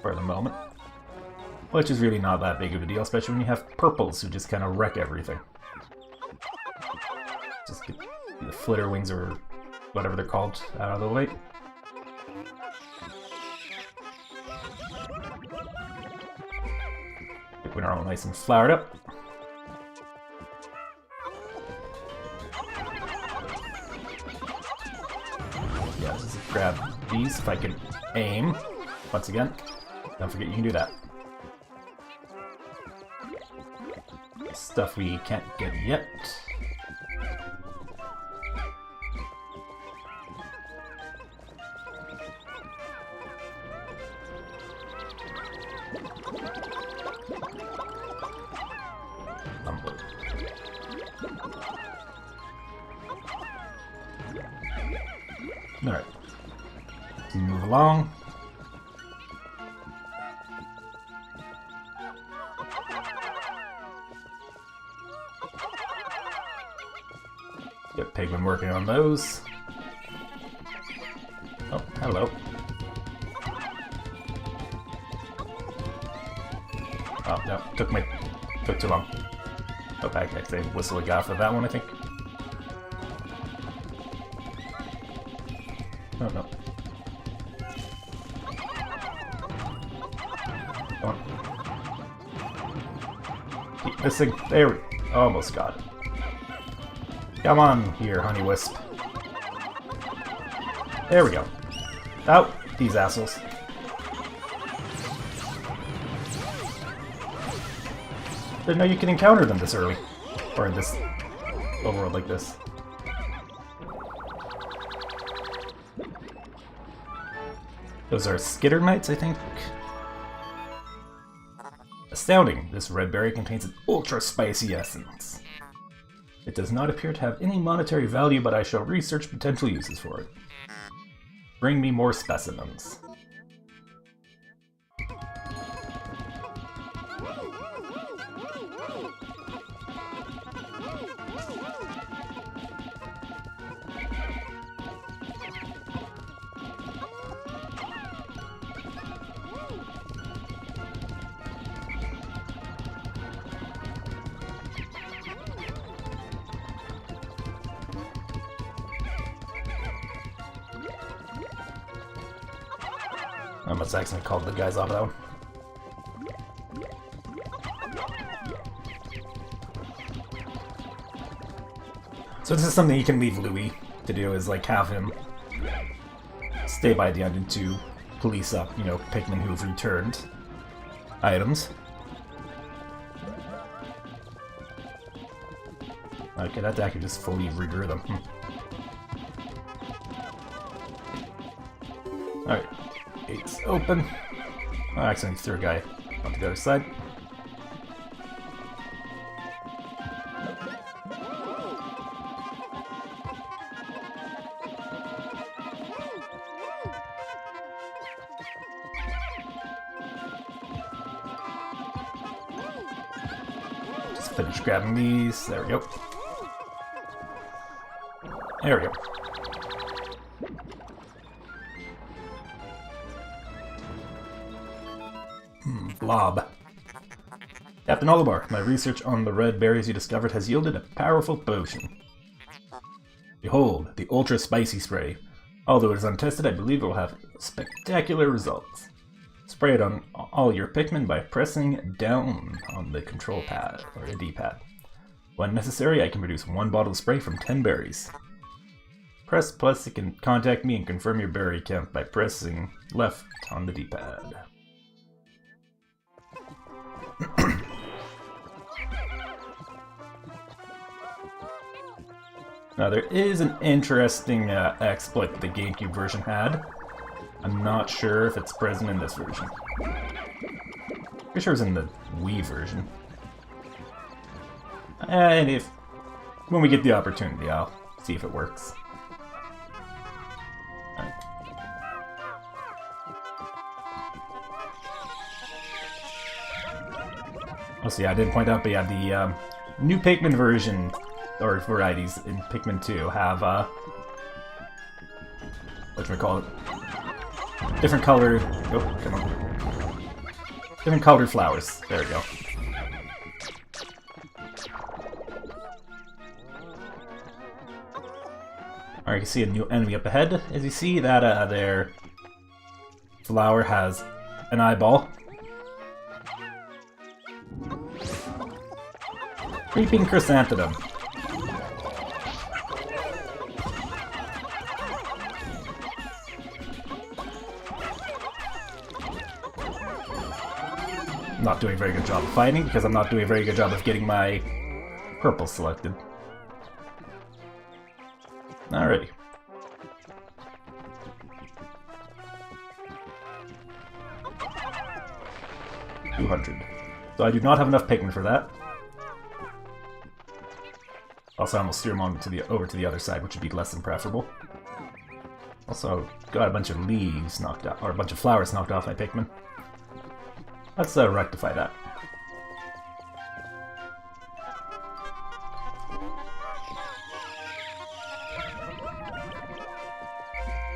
for the moment. Which is really not that big of a deal, especially when you have purples who just kind of wreck everything. Just get the flitter wings or whatever they're called out of the way. Pikmin are all nice and flowered up. Yeah, just grab these if I can aim. Once again, don't forget you can do that. Stuff we can't get yet. Alright. Move along. Get Pikmin working on those. Oh, hello. Oh, no, took too long. Oh, I actually whistle a guy for that one, I think. Oh, no. Come on. Keep missing. There we almost got it. Come on here, Honey Wisp. There we go. Out, these assholes. Didn't know you can encounter them this early. Or in this overworld like this. Those are Skitter Knights, I think. Astounding! This red berry contains an ultra spicy essence. It does not appear to have any monetary value, but I shall research potential uses for it. Bring me more specimens. I must accidentally called the guys off of that one. So this is something you can leave Louis to do, is like have him stay by the dungeon to police up, you know, Pikmin who've returned items. Okay, that deck could just fully regrew them. Alright. Gates open. Oh, I accidentally threw a guy on the other side. Just finish grabbing these. There we go. There we go. Blob. Captain Olibar, my research on the red berries you discovered has yielded a powerful potion. Behold, the ultra spicy spray. Although it is untested, I believe it will have spectacular results. Spray it on all your Pikmin by pressing down on the control pad, or the D-pad. When necessary, I can produce 1 bottle of spray from 10 berries. Press plus to contact me and confirm your berry count by pressing left on the D-pad. Now there is an interesting exploit that the GameCube version had, I'm not sure if it's present in this version. Pretty sure it's in the Wii version. And when we get the opportunity, I'll see if it works. Right. Oh, see, I didn't point out, but yeah, the new Pikmin version, or varieties in Pikmin 2 have, whatchamacallit, different colored, oh, come on. Different colored flowers. There we go. Alright, you can see a new enemy up ahead. As you see, that their flower has an eyeball. Creeping chrysanthemum. Not doing a very good job of fighting because I'm not doing a very good job of getting my purple selected. Alrighty. $200. So I do not have enough Pikmin for that. Also, I'm gonna steer them on over to the other side, which would be less than preferable. Also, got a bunch of leaves knocked out, or a bunch of flowers knocked off my Pikmin. Let's rectify that.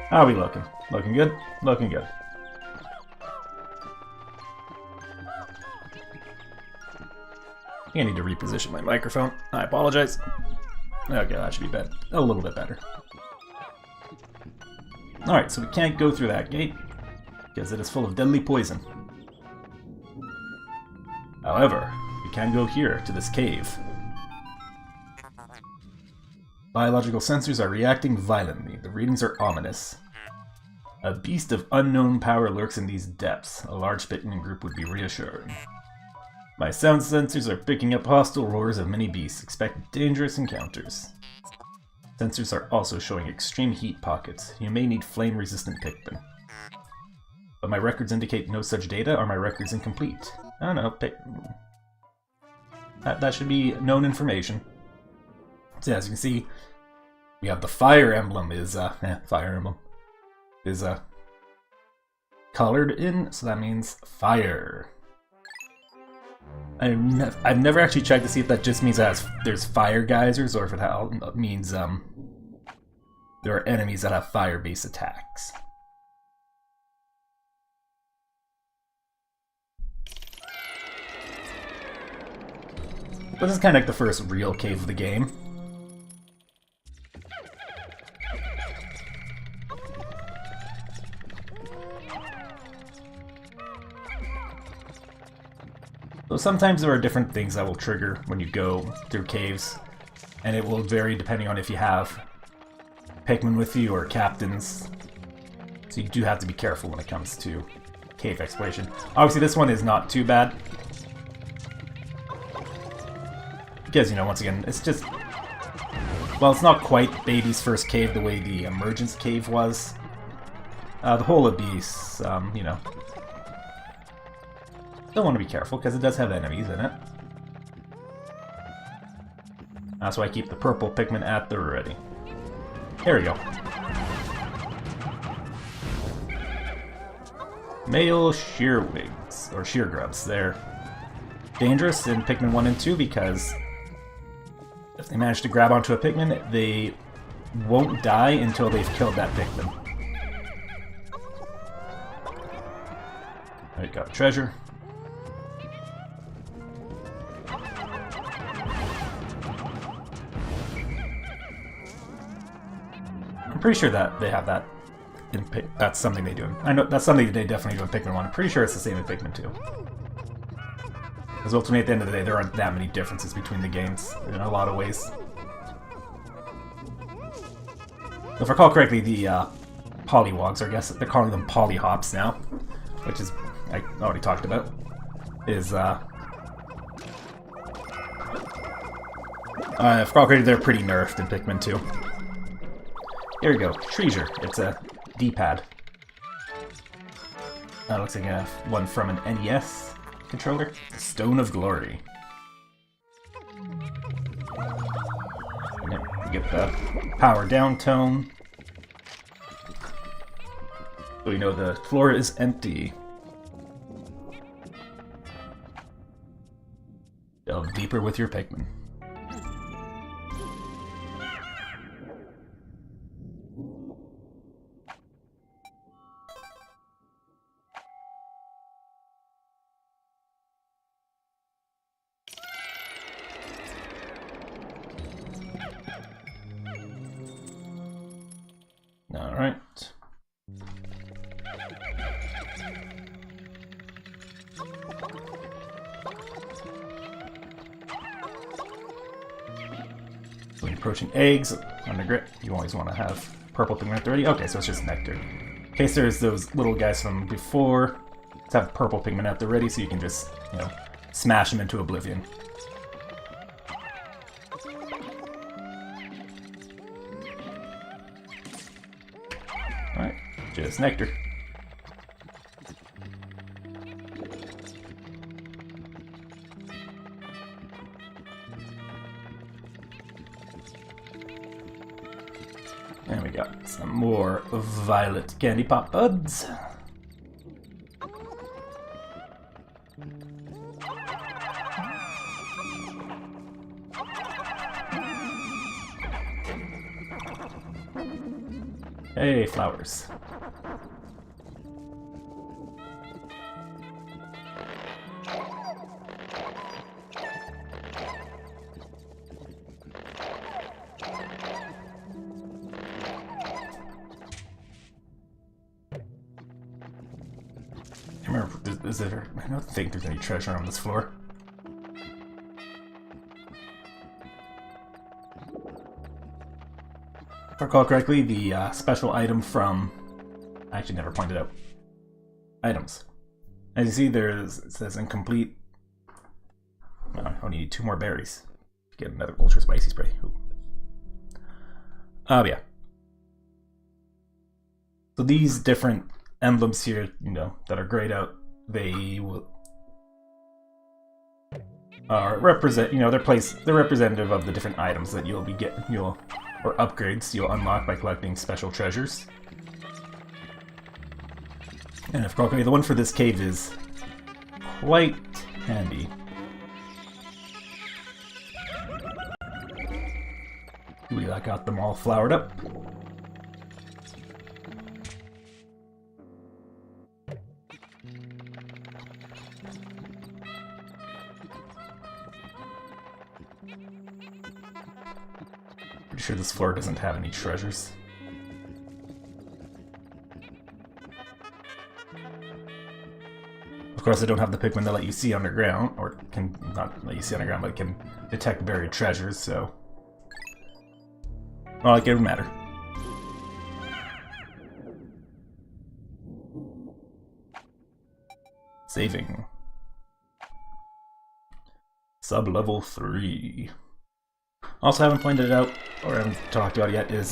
How are we looking? Looking good? Looking good. I think I need to reposition my microphone. I apologize. Okay, that should be a little bit better. Alright, so we can't go through that gate because it is full of deadly poison. However, we can go here to this cave. Biological sensors are reacting violently. The readings are ominous. A beast of unknown power lurks in these depths. A large Pikmin group would be reassuring. My sound sensors are picking up hostile roars of many beasts. Expect dangerous encounters. Sensors are also showing extreme heat pockets. You may need flame-resistant Pikmin. But my records indicate no such data. Are my records incomplete? I don't know. That should be known information. So as you can see, we have the fire emblem is colored in, so that means fire. I've never actually checked to see if that just means that there's fire geysers, or if it means there are enemies that have fire-based attacks. This is kind of like the first real cave of the game. So sometimes there are different things that will trigger when you go through caves, and it will vary depending on if you have Pikmin with you or captains. So you do have to be careful when it comes to cave exploration. Obviously this one is not too bad. Because, you know, once again, it's just... Well, it's not quite Baby's first cave the way the Emergence cave was. The whole Abyss, you know... Still want to be careful, because it does have enemies in it. That's why I keep the purple Pikmin at the ready. There we go. Male shearwigs, or sheargrubs. They're dangerous in Pikmin 1 and 2 because if they manage to grab onto a Pikmin, they won't die until they've killed that Pikmin. Alright, got a treasure. I'm pretty sure that they have that in that's something they do. I know that's something they definitely do in Pikmin 1. I'm pretty sure it's the same in Pikmin 2. Because ultimately, at the end of the day, there aren't that many differences between the games in a lot of ways. If I recall correctly, the Polywogs, I guess they're calling them Polyhops now, which is, I already talked about, is, if I recall correctly, they're pretty nerfed in Pikmin 2. Here we go, Treasure. It's a D-pad. That looks like one from an NES controller. The Stone of Glory. Yep, you get the power down tone. So we know the floor is empty. Delve deeper with your Pikmin. Alright. When approaching eggs under grit, you always want to have purple pigment ready. Okay, so it's just nectar. In case there's those little guys from before, let's have purple pigment at the ready so you can just, you know, smash them into oblivion. Alright, just nectar. And we got some more violet candy pop buds. Hey, flowers. I remember, I don't think there's any treasure on this floor. If I recall correctly, the special item from... I actually never pointed out. Items. As you see, it says incomplete. I only need 2 more berries. Get another ultra spicy spray. Yeah. So these different emblems here, you know, that are grayed out, they will represent, you know, they're representative of the different items that you'll be or upgrades you'll unlock by collecting special treasures. And if correctly, the one for this cave is quite handy. I got them all flowered up. Pretty sure this floor doesn't have any treasures. Of course, I don't have the Pikmin that let you see underground, or can not let you see underground, but can detect buried treasures, so... Well, like it would matter. Saving. Sub-level 3. Also haven't pointed out, or haven't talked about it yet, is,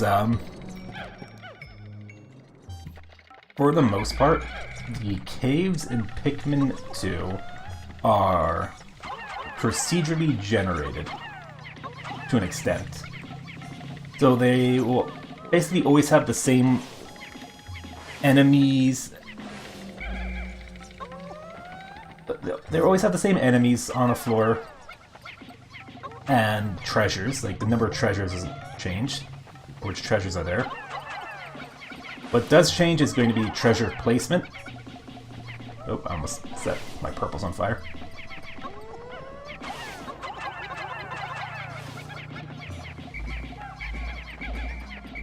for the most part, the caves in Pikmin 2 are procedurally generated to an extent. So they will basically always have the same enemies. They always have the same enemies on a floor and treasures. Like the number of treasures hasn't changed, which treasures are there. What does change is going to be treasure placement. Oh, I almost set my purples on fire.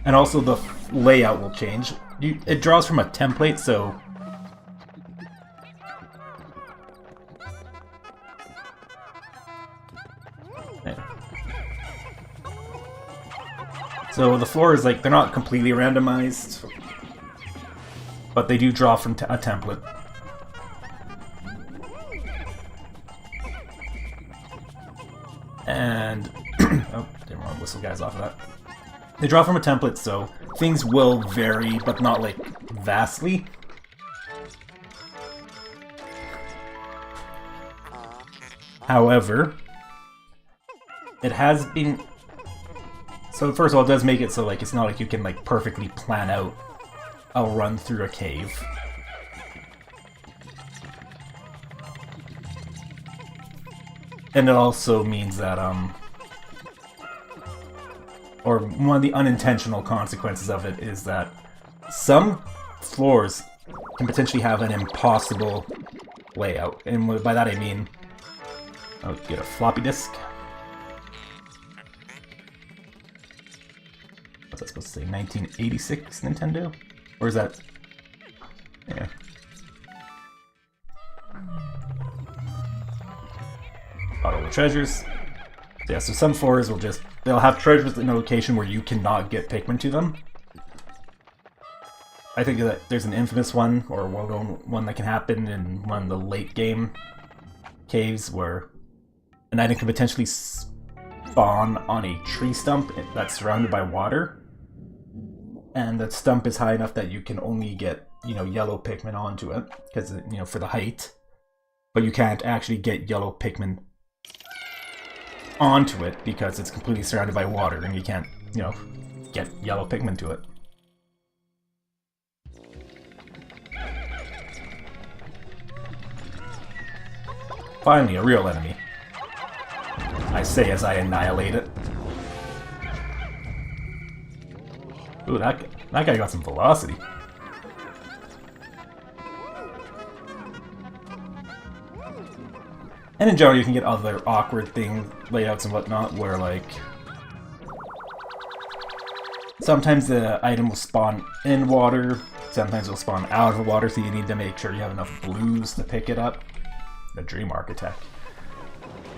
And also the layout will change. It draws from a template, so... So the floor is like, they're not completely randomized, but they do draw from a template. And... oh, didn't want to whistle guys off of that. They draw from a template, so things will vary, but not, like, vastly. However, it has been... So first of all, it does make it so like it's not like you can like perfectly plan out a run through a cave. And it also means that or one of the unintentional consequences of it is that some floors can potentially have an impossible layout. And by that I mean, I'll get a floppy disk. What's that supposed to say? 1986 Nintendo? Or is that... Yeah. Got all the treasures. So yeah, so some floors will just... They'll have treasures in a location where you cannot get Pikmin to them. I think that there's an infamous one, or a well-known one that can happen in one of the late game caves where an item can potentially spawn on a tree stump that's surrounded by water. And that stump is high enough that you can only get, you know, yellow Pikmin onto it, because, you know, for the height. But you can't actually get yellow Pikmin onto it because it's completely surrounded by water and you can't, you know, get yellow Pikmin to it. Finally, a real enemy. I say as I annihilate it. Ooh, that guy got some velocity. And in general, you can get other awkward things, layouts and whatnot, where like... Sometimes the item will spawn in water, sometimes it'll spawn out of the water, so you need to make sure you have enough blues to pick it up. The Dream Architect.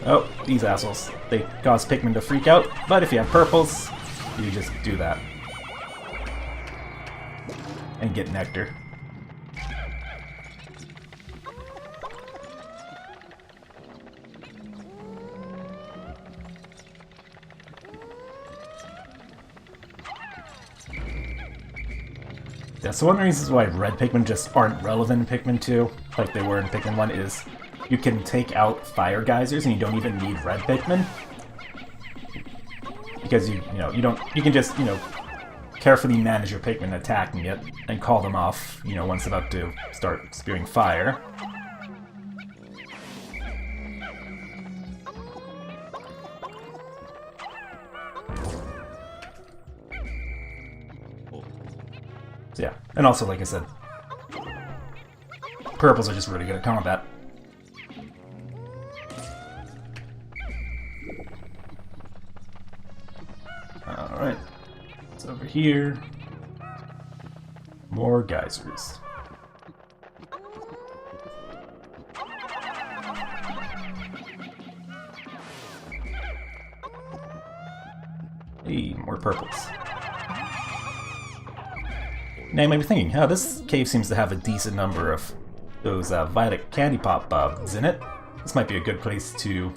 Oh, these assholes. They cause Pikmin to freak out, but if you have purples, you just do that. And get nectar. Yeah, so one of the reasons why red Pikmin just aren't relevant in Pikmin 2, like they were in Pikmin 1, is you can take out fire geysers and you don't even need red Pikmin. Because you can just, you know, carefully manage your Pikmin attacking it and call them off, you know, once it's about to start spewing fire. So yeah, and also, like I said, purples are just really good at combat. Alright, it's over here. More geysers. Hey, more purples. Now you might be thinking, oh, this cave seems to have a decent number of those violet candy pop bugs in it. This might be a good place to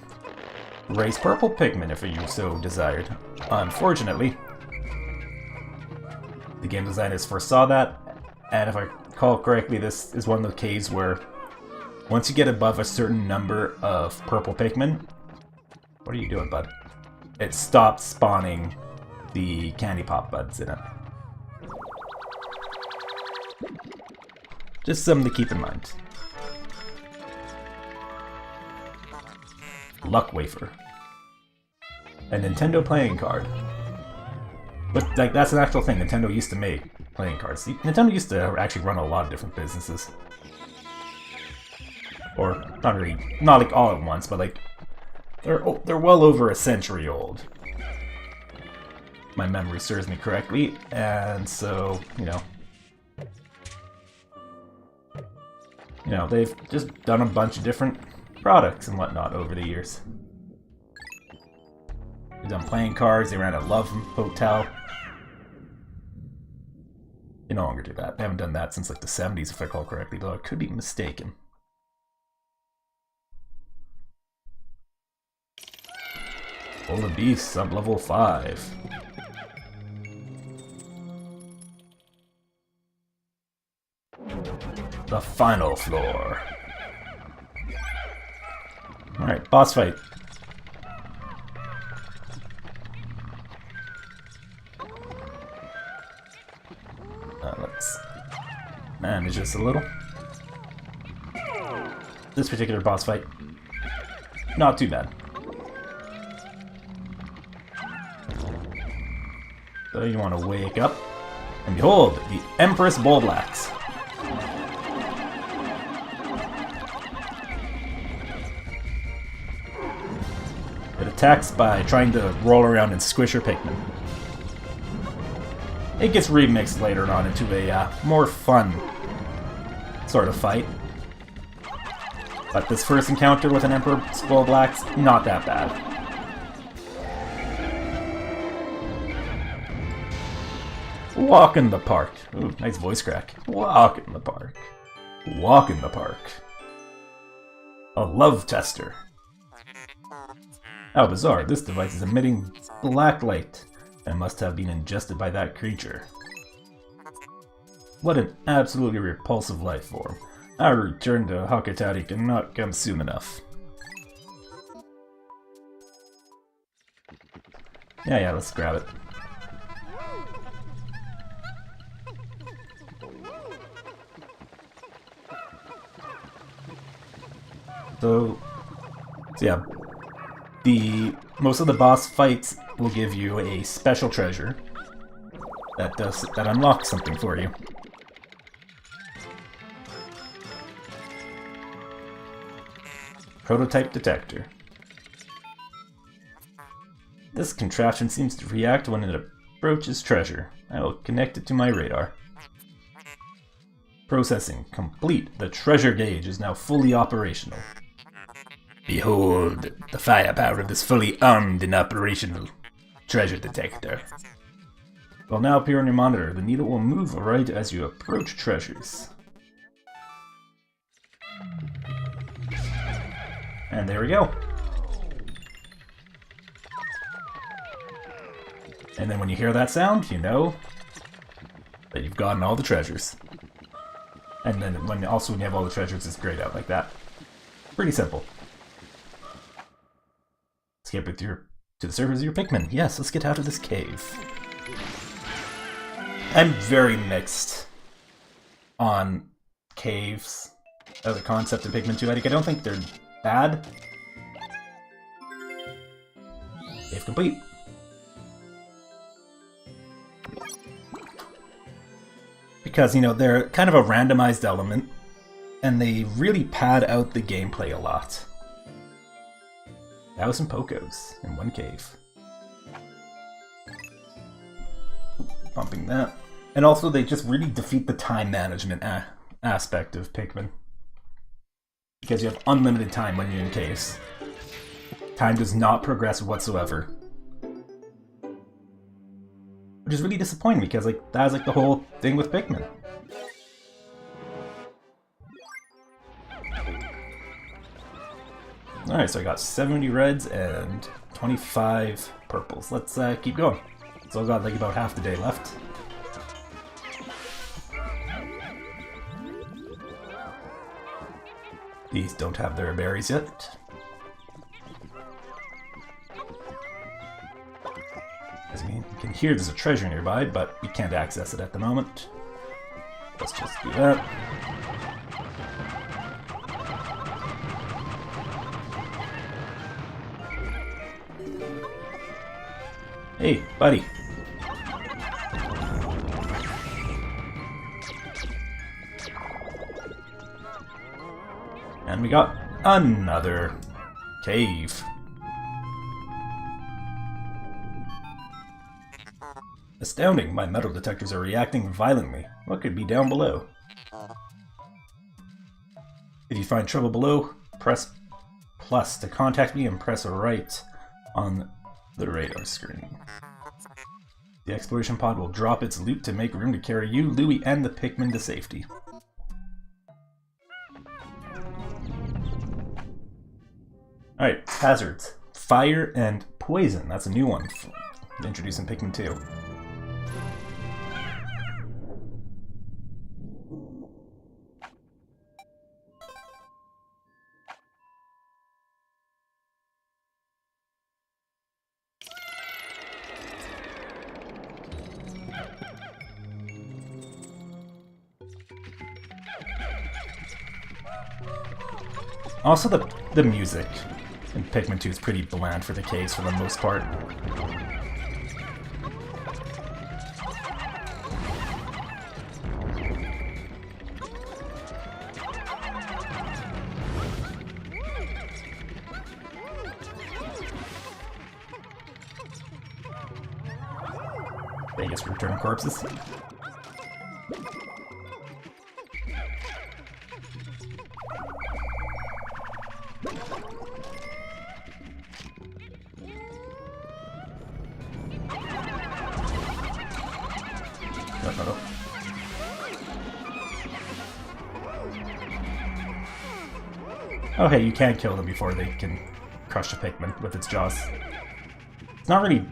raise purple Pikmin if you so desired. Unfortunately, the game designers foresaw that, and if I recall correctly, this is one of the caves where once you get above a certain number of purple Pikmin... What are you doing, bud? It stops spawning the candy pop buds in it. Just something to keep in mind. Luck Wafer. A Nintendo playing card. But like that's an actual thing. Nintendo used to make playing cards. Nintendo used to actually run a lot of different businesses. Or not really, not like all at once, but like they're well over a century old. My memory serves me correctly, and so they've just done a bunch of different products and whatnot over the years. They've done playing cards, they ran a Love Hotel. They no longer do that. They haven't done that since like the 70s, if I recall correctly, though I could be mistaken. Full of Beast, sub-level 5. The final floor. Alright, boss fight. Let's manage this a little. This particular boss fight, not too bad. So you want to wake up, and behold, the Empress Bulblax. It attacks by trying to roll around and squish your Pikmin. It gets remixed later on into a more fun sort of fight. But this first encounter with an Empress Bulblax, not that bad. Walk in the park. Ooh, nice voice crack. Walk in the park. Walk in the park. A love tester. How bizarre, this device is emitting black light and must have been ingested by that creature. What an absolutely repulsive life form. Our return to Hocotate cannot come soon enough. Yeah, let's grab it. So yeah, most of the boss fights will give you a special treasure that unlocks something for you. Prototype detector. This contraption seems to react when it approaches treasure. I will connect it to my radar. Processing complete. The treasure gauge is now fully operational. Behold the firepower of this fully armed and operational treasure detector. Will now appear on your monitor. The needle will move right as you approach treasures. And there we go. And then when you hear that sound, you know that you've gotten all the treasures. And then when you have all the treasures, it's grayed out like that. Pretty simple. Let's get to the surface of your Pikmin. Yes, let's get out of this cave. I'm very mixed on caves as a concept in Pikmin 2. Like, I don't think they're bad. Cave complete. Because, you know, they're kind of a randomized element, and they really pad out the gameplay a lot. 1,000 Pokos in one cave. Pumping that. And also, they just really defeat the time management aspect of Pikmin. Because you have unlimited time when you're in caves. Time does not progress whatsoever. Which is really disappointing because that's the whole thing with Pikmin. Alright, so I got 70 reds and 25 purples. Let's keep going. So I've got about half the day left. These don't have their berries yet. As you can hear, there's a treasure nearby, but we can't access it at the moment. Let's just do that. Hey, buddy. And we got another cave. Astounding, my metal detectors are reacting violently. What could be down below? If you find trouble below, press plus to contact me and press right on the radar screen. The exploration pod will drop its loot to make room to carry you, Louie, and the Pikmin to safety. Alright, hazards. Fire and poison. That's a new one. Introduced in Pikmin 2. Also, the music in Pikmin 2 is pretty bland for the caves for the most part. Vegas return corpses. No. Oh hey, you can kill them before they can crush a Pikmin with its jaws. It's not really...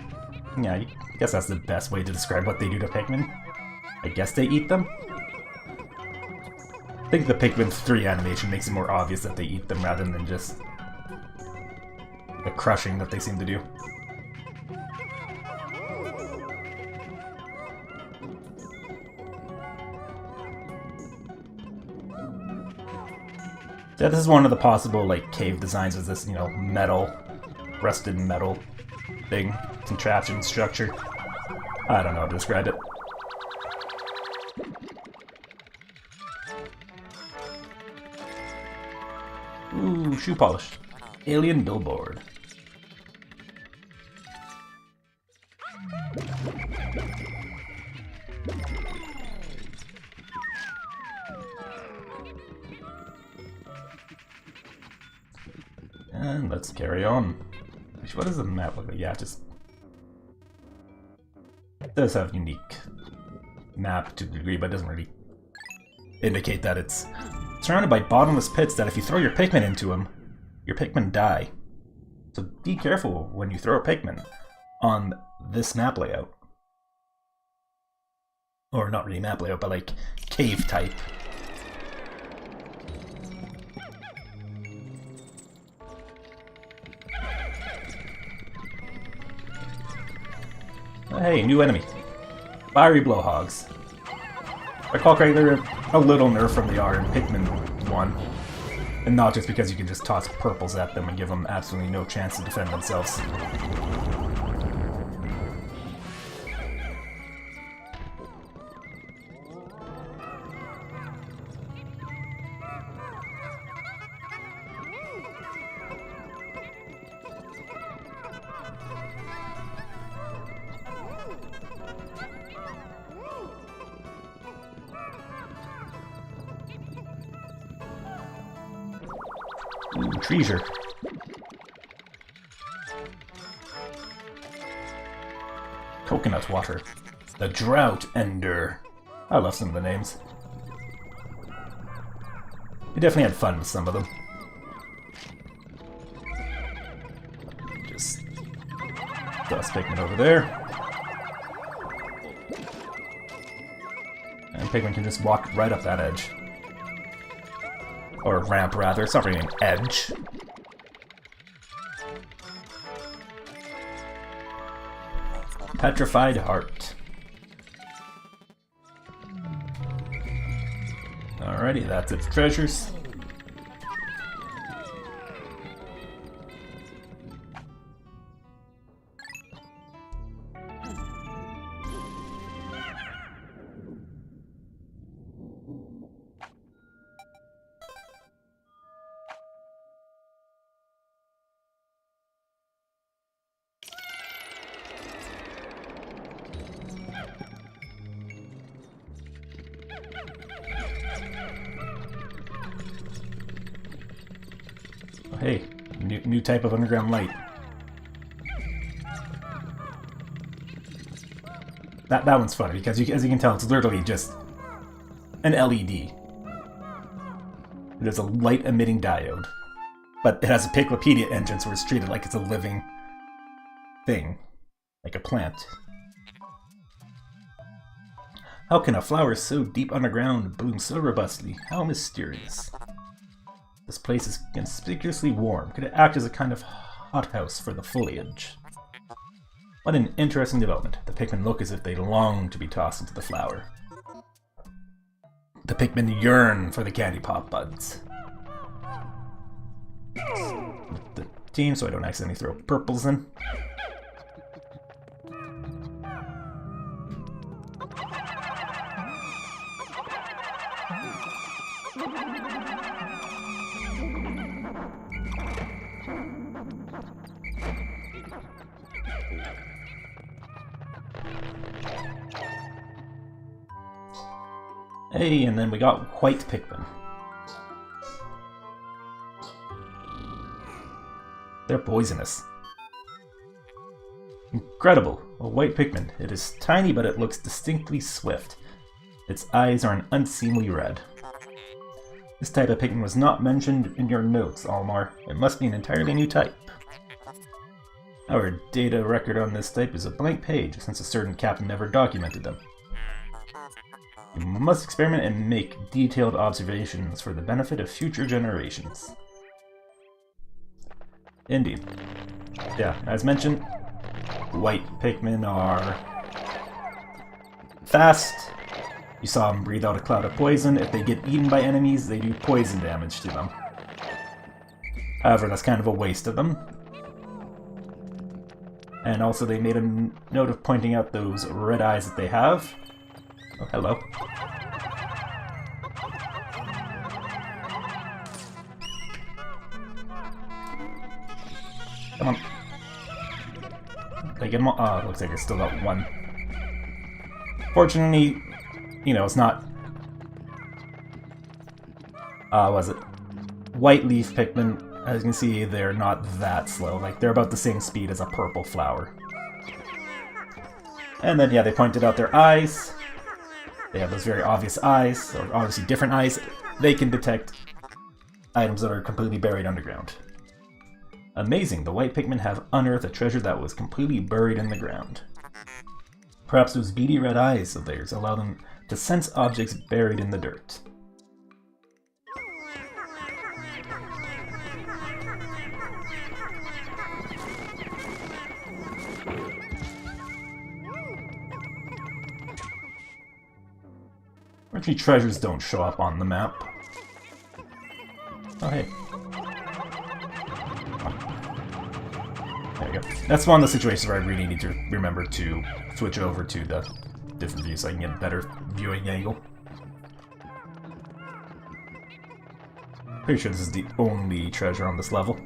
yeah, I guess that's the best way to describe what they do to Pikmin. I guess they eat them? I think the Pikmin 3 animation makes it more obvious that they eat them rather than just the crushing that they seem to do. Yeah, this is one of the possible, like, cave designs with this, you know, metal, rusted metal thing, contraption, structure. I don't know how to describe it. Ooh, shoe polish. Alien billboard. And let's carry on. What does the map look like? Yeah, just... it does have unique map to a degree, but it doesn't really indicate that it's surrounded by bottomless pits that if you throw your Pikmin into them, your Pikmin die. So be careful when you throw a Pikmin on this map layout. Or not really map layout, but like cave type. Hey, new enemy. Fiery Blowhogs. If I recall correctly, they're a little nerf from they are in Pikmin 1. And not just because you can just toss purples at them and give them absolutely no chance to defend themselves. Ooh, treasure. Coconut water. The Drought Ender. I love some of the names. We definitely had fun with some of them. Just dust Pikmin over there. And Pikmin can just walk right up that edge. Or ramp, rather. It's not really an edge. Petrified Heart. Alrighty, that's its treasures. Hey, new type of underground light. That one's funny because as you can tell, it's literally just an LED. It is a light emitting diode, but it has a Piklopedia engine, so it's treated like it's a living thing, like a plant. How can a flower so deep underground bloom so robustly? How mysterious. This place is conspicuously warm. Could it act as a kind of hothouse for the foliage? What an interesting development. The Pikmin look as if they long to be tossed into the flower. The Pikmin yearn for the candy pop buds. team so I don't accidentally throw purples in. Hey, and then we got white Pikmin. They're poisonous. Incredible! A white Pikmin. It is tiny, but it looks distinctly swift. Its eyes are an unseemly red. This type of Pikmin was not mentioned in your notes, Almar. It must be an entirely new type. Our data record on this type is a blank page, since a certain captain never documented them. You must experiment and make detailed observations for the benefit of future generations. Indeed. Yeah, as mentioned, white Pikmin are fast. You saw them breathe out a cloud of poison. If they get eaten by enemies, they do poison damage to them. However, that's kind of a waste of them. And also they made a note of pointing out those red eyes that they have. Oh, hello. Come on. Did I get them all? Oh, it looks like I still got one. Fortunately, you know, it's not... was it? White leaf Pikmin, as you can see, they're not that slow. Like, they're about the same speed as a purple flower. And then, yeah, they pointed out their eyes. They have those very obvious eyes, or obviously different eyes. They can detect items that are completely buried underground. Amazing, the white Pikmin have unearthed a treasure that was completely buried in the ground. Perhaps those beady red eyes of theirs allow them to sense objects buried in the dirt. Actually, treasures don't show up on the map. Oh, hey. There you go. That's one of the situations where I really need to remember to switch over to the different view so I can get a better viewing angle. Pretty sure this is the only treasure on this level.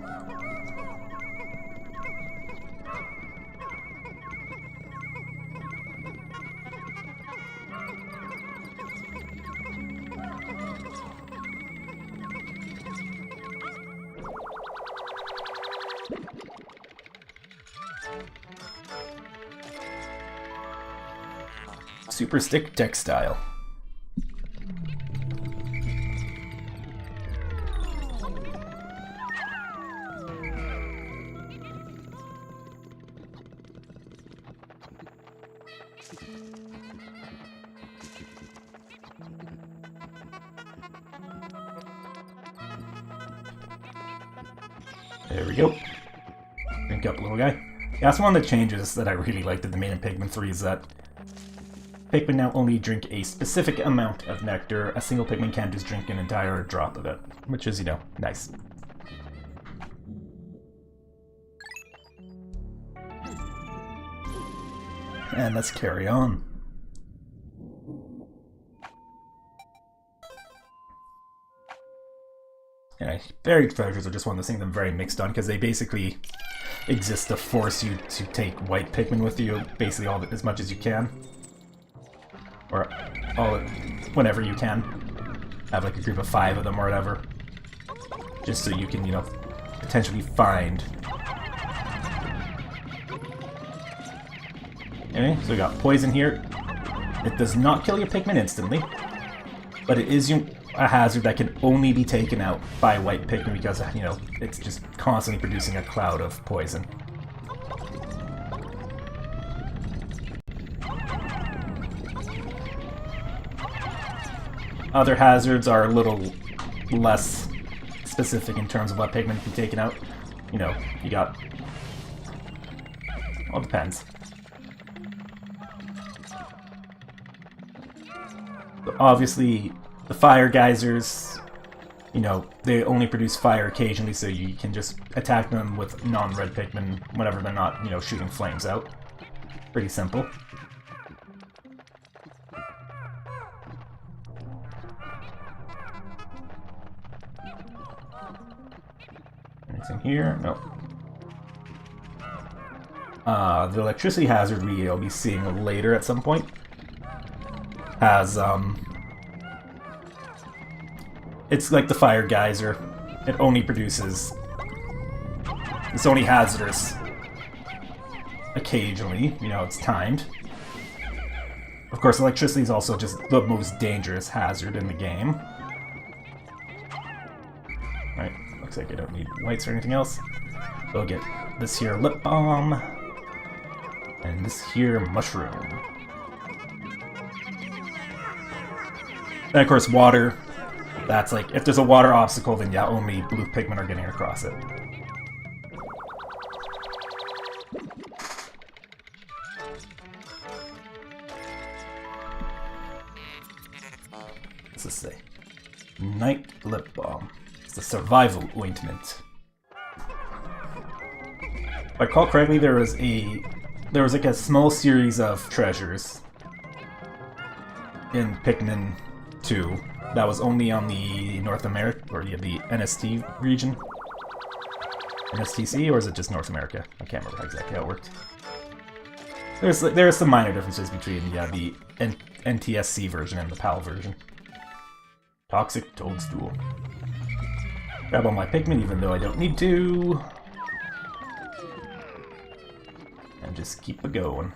Super Stick Textile. There we go. Drink up, little guy. Yeah, that's one of the changes that I really liked in the main Pikmin 3 is that Pikmin now only drink a specific amount of nectar. A single Pikmin can't just drink an entire drop of it, which is, you know, nice. And let's carry on. Yeah, buried treasures are just one of those things I'm very mixed on, because they basically exist to force you to take white Pikmin with you, basically all as much as you can. Or whenever you can. Have like a group of 5 of them or whatever. Just so you can, you know, potentially find. Okay, so we got poison here. It does not kill your Pikmin instantly, but it is a hazard that can only be taken out by white Pikmin because, you know, it's just constantly producing a cloud of poison. Other hazards are a little less specific in terms of what Pikmin can be taken out. You know, you got... Well, it depends. But obviously, the fire geysers you know, they only produce fire occasionally, so you can just attack them with non-red Pikmin whenever they're not, you know, shooting flames out. Pretty simple. Anything here? No. The electricity hazard we'll be seeing later at some point has, it's like the fire geyser. It only produces... It's only hazardous occasionally, you know, it's timed. Of course, electricity is also just the most dangerous hazard in the game. Right, looks like I don't need lights or anything else. We'll get this here lip balm, and this here mushroom. And of course, water. That's like, if there's a water obstacle, then yeah, only blue Pikmin are getting across it. What's this say? Night lip balm. It's the survival ointment. If I recall correctly, there was like a small series of treasures in Pikmin 2 that was only on the North America, or yeah, the NST region. NSTC, or is it just North America? I can't remember exactly how it worked. There are some minor differences between the NTSC version and the PAL version. Toxic Toadstool. Grab all my Pikmin even though I don't need to. And just keep it going.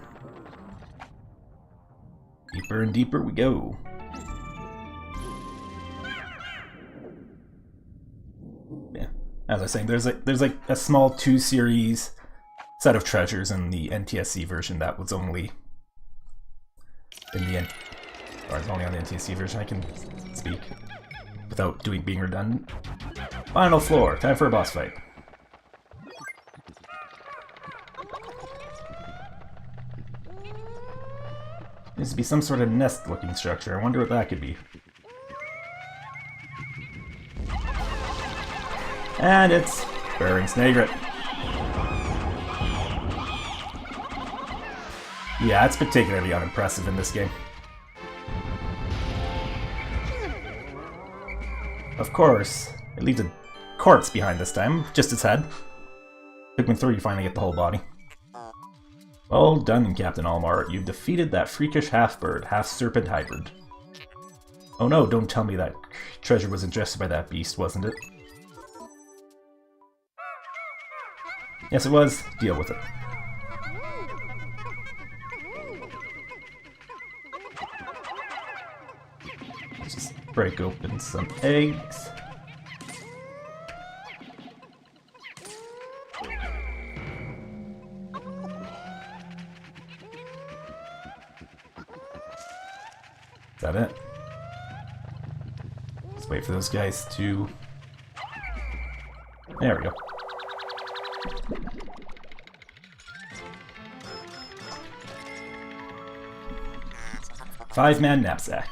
Deeper and deeper we go. Yeah, as I was saying, there's like a small 2-series set of treasures in the NTSC version that was only in the or it's only on the NTSC version. I can speak without being redundant. Final floor, time for a boss fight. Needs to be some sort of nest-looking structure. I wonder what that could be. And it's Burrowing Snagret. Yeah, it's particularly unimpressive in this game. Of course, it leaves a corpse behind this time, just its head. Pikmin 3, you finally get the whole body. Well done, Captain Almar. You've defeated that freakish half-bird, half-serpent hybrid. Oh no, don't tell me that treasure was ingested by that beast, wasn't it? Yes, it was. Deal with it. Let's just break open some eggs. Is that it? Let's wait for those guys to... There we go. Five-man knapsack.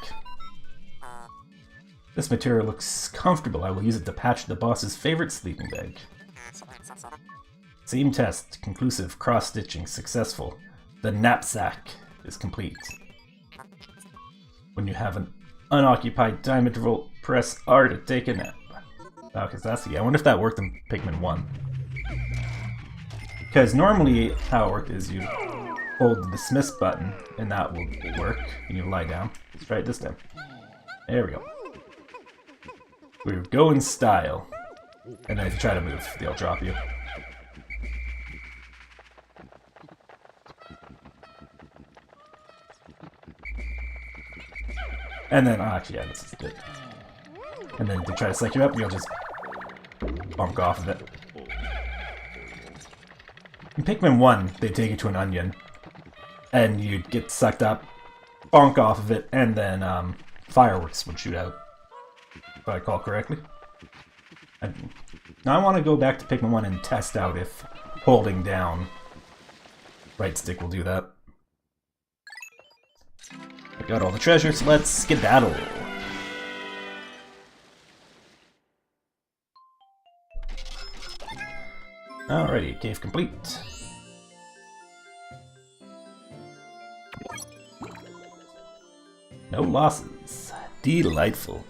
This material looks comfortable. I will use it to patch the boss's favorite sleeping bag. Same test. Conclusive. Cross-stitching. Successful. The knapsack is complete. When you have an unoccupied time interval, press R to take a nap. Oh, because that's the... I wonder if that worked in Pikmin 1. Because normally how it worked is you hold the dismiss button and that will work, and you lie down. Let's try it this time. There we go. We go in style. And then if you try to move, they'll drop you. And then, actually, yeah, this is good. And then to try to psych you up, you'll just bonk off of it. In Pikmin 1, they take you to an onion, and you'd get sucked up, bonk off of it, and then fireworks would shoot out. If I recall correctly. Now I want to go back to Pikmin 1 and test out if holding down right stick will do that. I got all the treasures, let's skedaddle. Alrighty, cave complete. No losses. Delightful.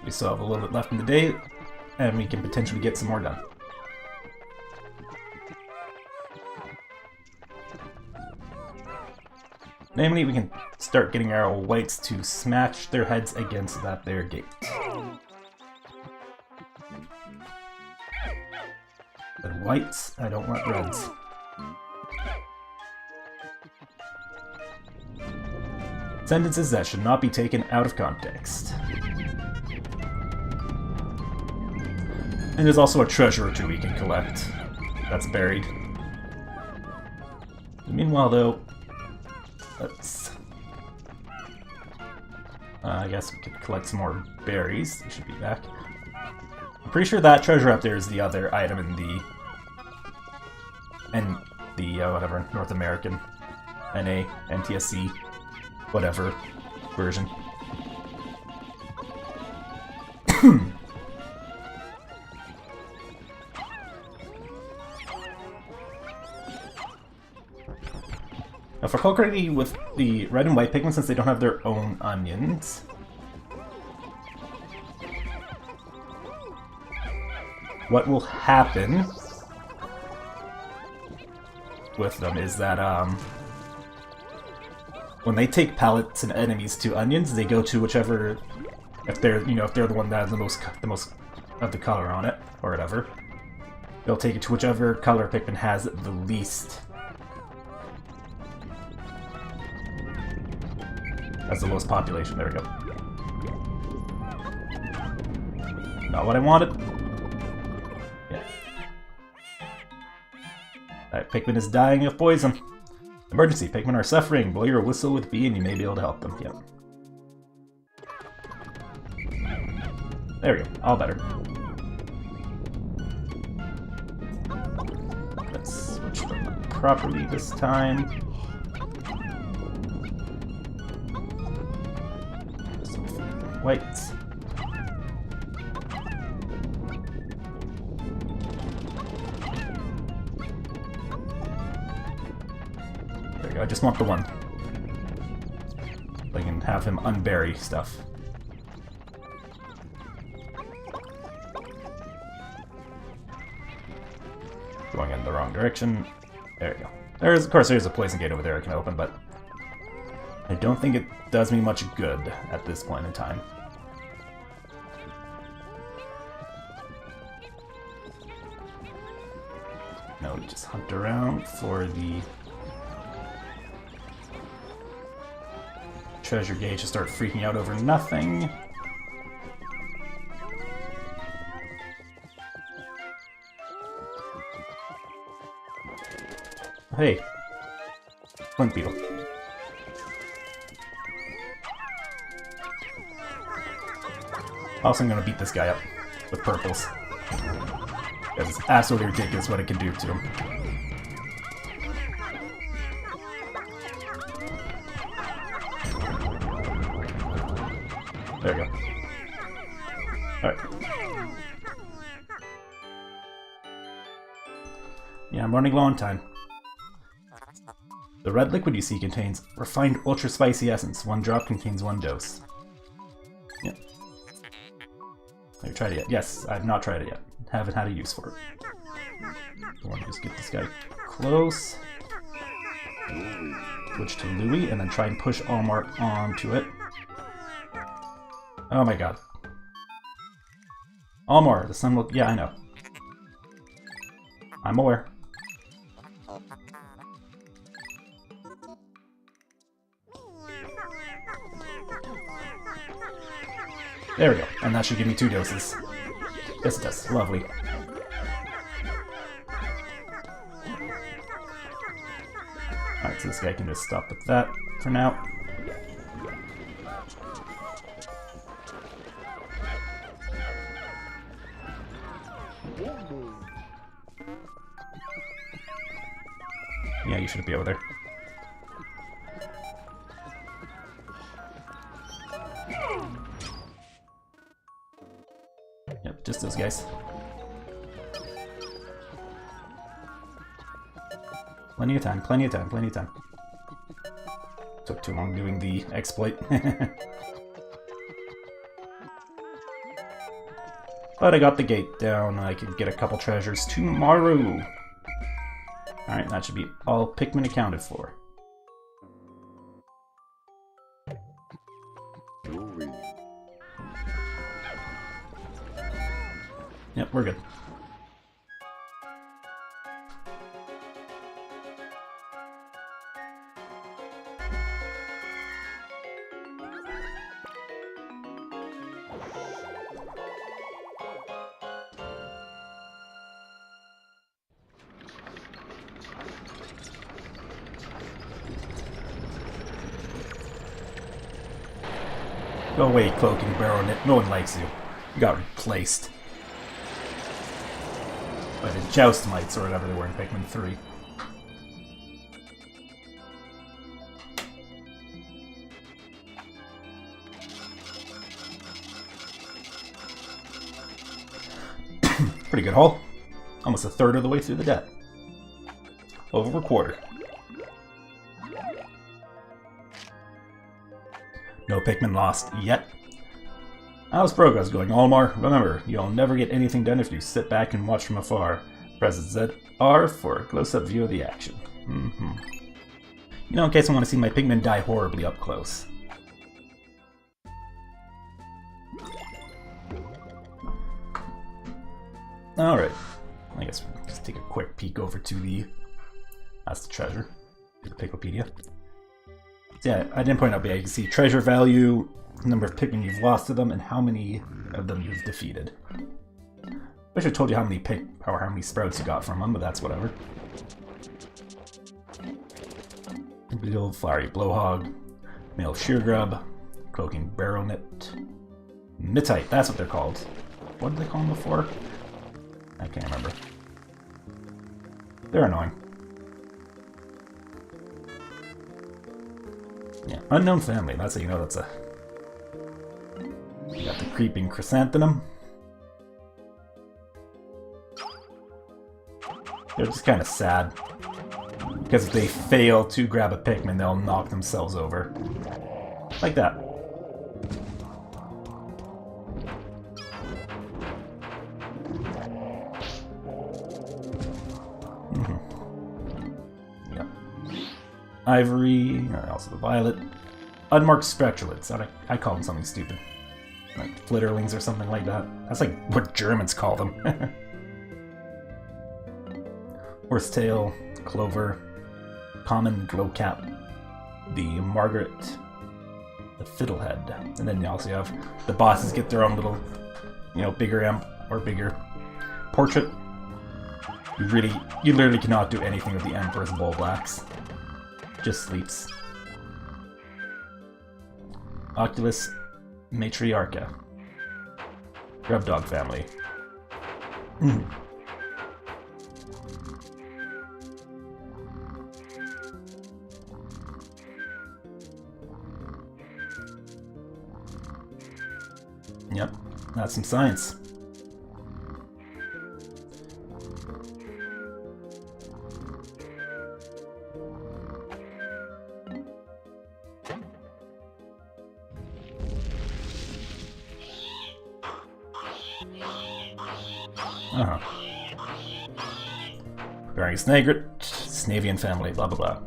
We still have a little bit left in the day, and we can potentially get some more done. Namely, we can start getting our whites to smash their heads against that there gate. And whites, I don't want reds. Sentences that should not be taken out of context. And there's also a treasure or two we can collect that's buried. Meanwhile, though, let's... I guess we could collect some more berries. They should be back. I'm pretty sure that treasure up there is the other item in the whatever, North American, NA, NTSC, whatever version. Now for Hocotate with the red and white Pikmin, since they don't have their own onions, what will happen with them is that when they take pallets and enemies to onions, they go to whichever, if they're the one that has the most of the color on it or whatever, they'll take it to whichever color Pikmin has the least. That's the lowest population. There we go. Not what I wanted. Yeah. That Pikmin is dying of poison. Emergency. Pikmin are suffering. Blow your whistle with B and you may be able to help them. Yep. There we go. All better. Let's switch them properly this time. White. There we go, I just want the one. I can have him unbury stuff. Going in the wrong direction. There we go. Of course, there's a poison gate over there I can open, but I don't think it does me much good at this point in time. No, just hunt around for the treasure gauge to start freaking out over nothing. Hey, flint beetle. Also, I'm gonna beat this guy up with purples. It's absolutely ridiculous what it can do to him. There we go. Alright. Yeah, I'm running low on time. The red liquid you see contains refined ultra spicy essence. 1 drop contains 1 dose. Yep. Have you tried it yet? Yes, I've not tried it yet. Haven't had a use for it. I want to just get this guy close. Switch to Louie, and then try and push Almar onto it. Oh my god. Almar, the sun will... Yeah, I know. I'm aware. There we go, and that should give me 2 doses. Yes, it does. Lovely. this guy can just stop with that for now. Yeah, you shouldn't be over there. Yep, just those guys. Plenty of time, plenty of time, plenty of time. Took too long doing the exploit. But I got the gate down. I could get a couple treasures tomorrow. Alright, that should be all Pikmin accounted for. Yep, we're good. Go away, Cloaking Barrow. No one likes you. You got replaced by the Joust Mites or whatever they were in Pikmin 3. Pretty good haul. Almost a third of the way through the debt. Over a quarter. No Pikmin lost yet. How's progress going, Olmar? Remember, you'll never get anything done if you sit back and watch from afar. Press ZR for a close-up view of the action. You know, in case I want to see my Pikmin die horribly up close. Alright. I guess we'll just take a quick peek over to the... That's the treasure. The Piklopedia. So yeah, I didn't point out, but yeah, you can see treasure value, number of Pikmin you've lost to them, and how many of them you've defeated. Wish I told you how many how many sprouts you got from them, but that's whatever. Beetle, Flowery Blowhog, Male Sheargrub, Cloaking Barrownet, Mittite, that's what they're called. What did they call them before? I can't remember. They're annoying. Yeah, unknown family, that's how you know that's a... You got the Creeping Chrysanthemum. They're just kind of sad. Because if they fail to grab a Pikmin, they'll knock themselves over. Like that. Yep. Ivory, also the Violet. Unmarked Spectralids. I call them something stupid. Like Flitterlings or something like that. That's like what Germans call them. Horsetail, Clover, Common Glowcap, the Margaret, the Fiddlehead. And then you also have the bosses get their own little, you know, bigger imp or bigger portrait. You literally cannot do anything with the Emperor's Bullblacks. Just sleeps. Oculus Matriarcha. Grubdog family. Yep, that's some science. Bearing Snagert, Snavian family, blah blah blah.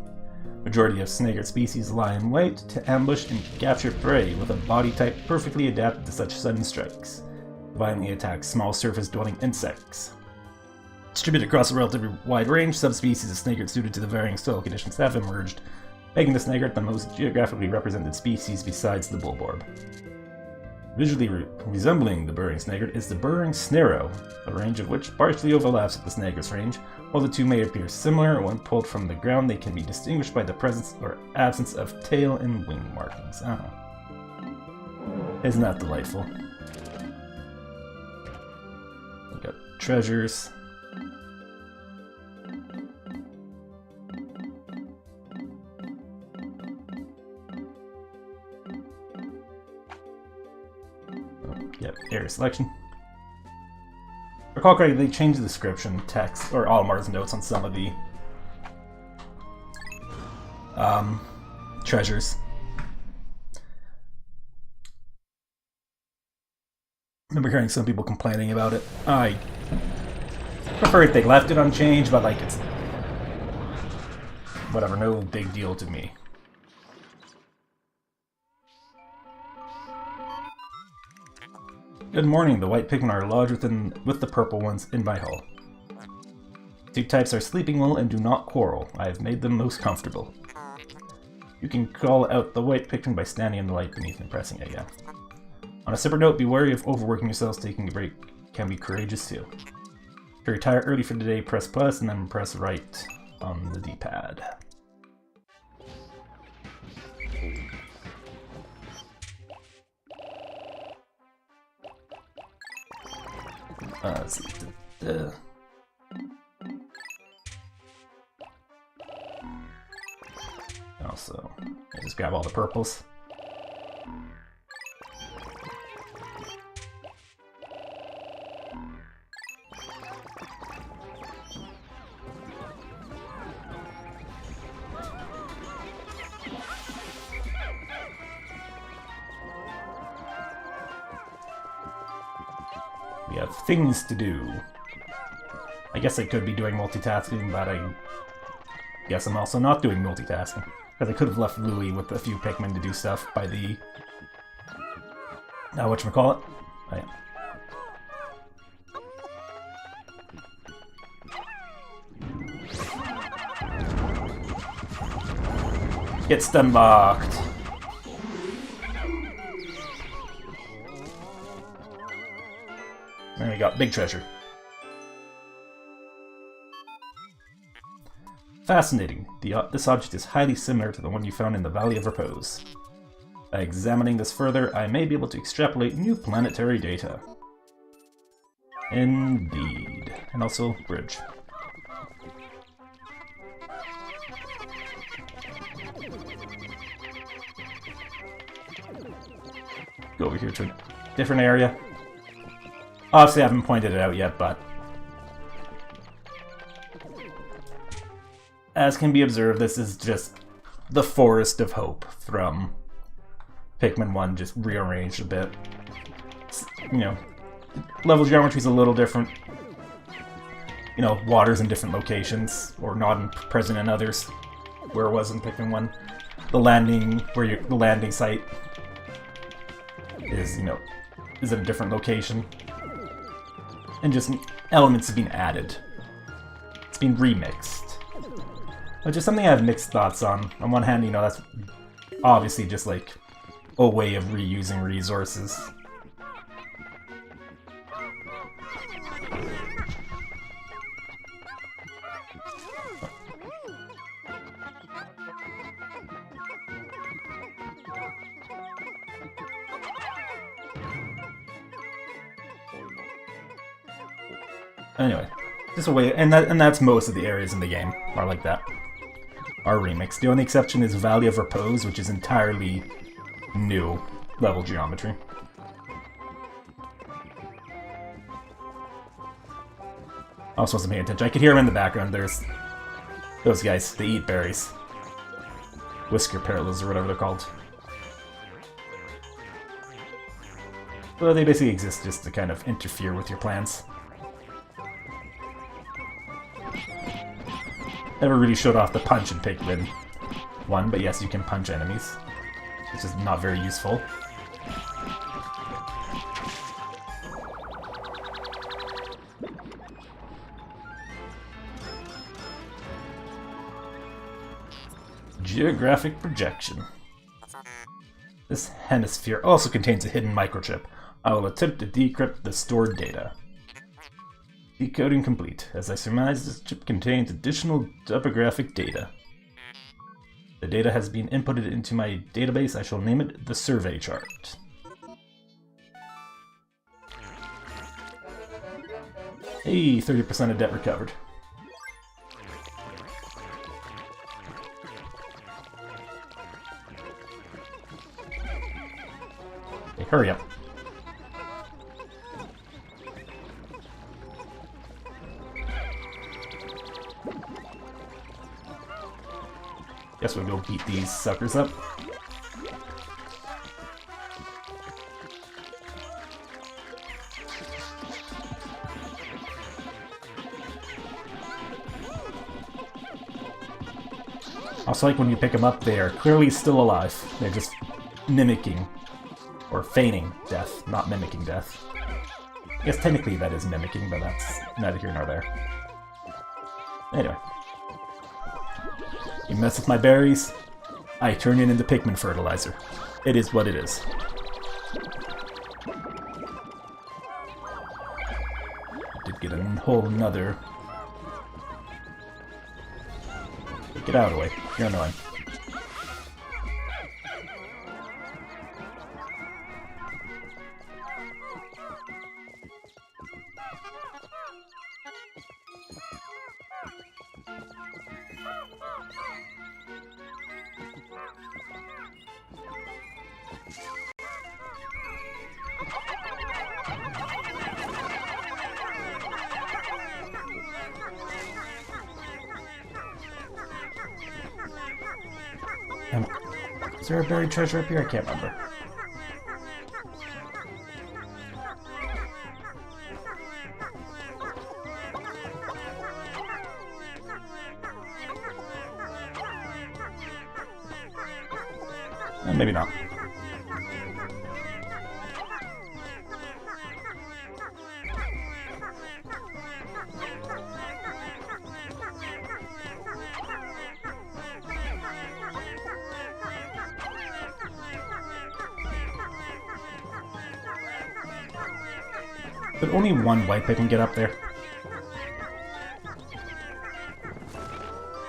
Majority of Snagert species lie in wait to ambush and capture prey with a body type perfectly adapted to such sudden strikes. Violently attacks small surface-dwelling insects. Distributed across a relatively wide range, subspecies of Snagert suited to the varying soil conditions have emerged, making the Snagert the most geographically represented species besides the Bulborb. Visually resembling the Burrowing Snagert is the Burrowing Snarrow, a range of which partially overlaps with the Snagert's range, While the two may appear similar, when pulled from the ground, they can be distinguished by the presence or absence of tail and wing markings. Isn't that delightful? We got treasures. Yep, area selection. Recall correctly, they changed the description, text, or Olimar's notes on some of the treasures. I remember hearing some people complaining about it. I prefer if they left it unchanged, but like it's whatever, no big deal to me. Good morning. The white Pikmin are lodged with the purple ones in my hall. Two types are sleeping well and do not quarrel. I have made them most comfortable. You can call out the white Pikmin by standing in the light beneath and pressing A. On a separate note, be wary of overworking yourselves. Taking a break can be courageous too. If you retire early for the day, press plus and then press right on the D-pad. Let's see. Also, just grab all the purples. We have things to do. I guess I could be doing multitasking, but I guess I'm also not doing multitasking. Because I could have left Louie with a few Pikmin to do stuff by the... whatchamacallit? Oh, yeah. Get stun locked. And we got big treasure. Fascinating. This object is highly similar to the one you found in the Valley of Repose. By examining this further, I may be able to extrapolate new planetary data. Indeed. And also, bridge. Go over here to a different area. Obviously, I haven't pointed it out yet, but as can be observed, this is just the Forest of Hope from Pikmin 1, just rearranged a bit. You know, level geometry's a little different. You know, water's in different locations, or not present in others, where it was in Pikmin 1. The landing site is, is in a different location. And just elements have been added. It's been remixed. Which is something I have mixed thoughts on. On one hand, that's obviously just like a way of reusing resources. Anyway, just a way, and that's most of the areas in the game are like that. Are remixed. The only exception is Valley of Repose, which is entirely new level geometry. I also wasn't paying attention. I could hear them in the background. There's those guys. They eat berries. Whisker parrotlets or whatever they're called. Well, they basically exist just to kind of interfere with your plans. Never really showed off the punch in Pikmin 1, but yes, you can punch enemies. It's just not very useful. Geographic projection. This hemisphere also contains a hidden microchip. I will attempt to decrypt the stored data. Decoding complete. As I surmise, this chip contains additional topographic data. The data has been inputted into my database. I shall name it the survey chart. Hey, 30% of debt recovered. Okay, hurry up. Guess we'll go beat these suckers up. Also, like when you pick them up, they are clearly still alive. They're just mimicking, or feigning death, not mimicking death. I guess technically that is mimicking, but that's neither here nor there. Anyway. You mess with my berries, I turn it into Pikmin fertilizer. It is what it is. Did get a whole nother. Get out of the way. You're annoying. Is there a buried treasure up here? I can't remember. Maybe not. But only one white pig can get up there.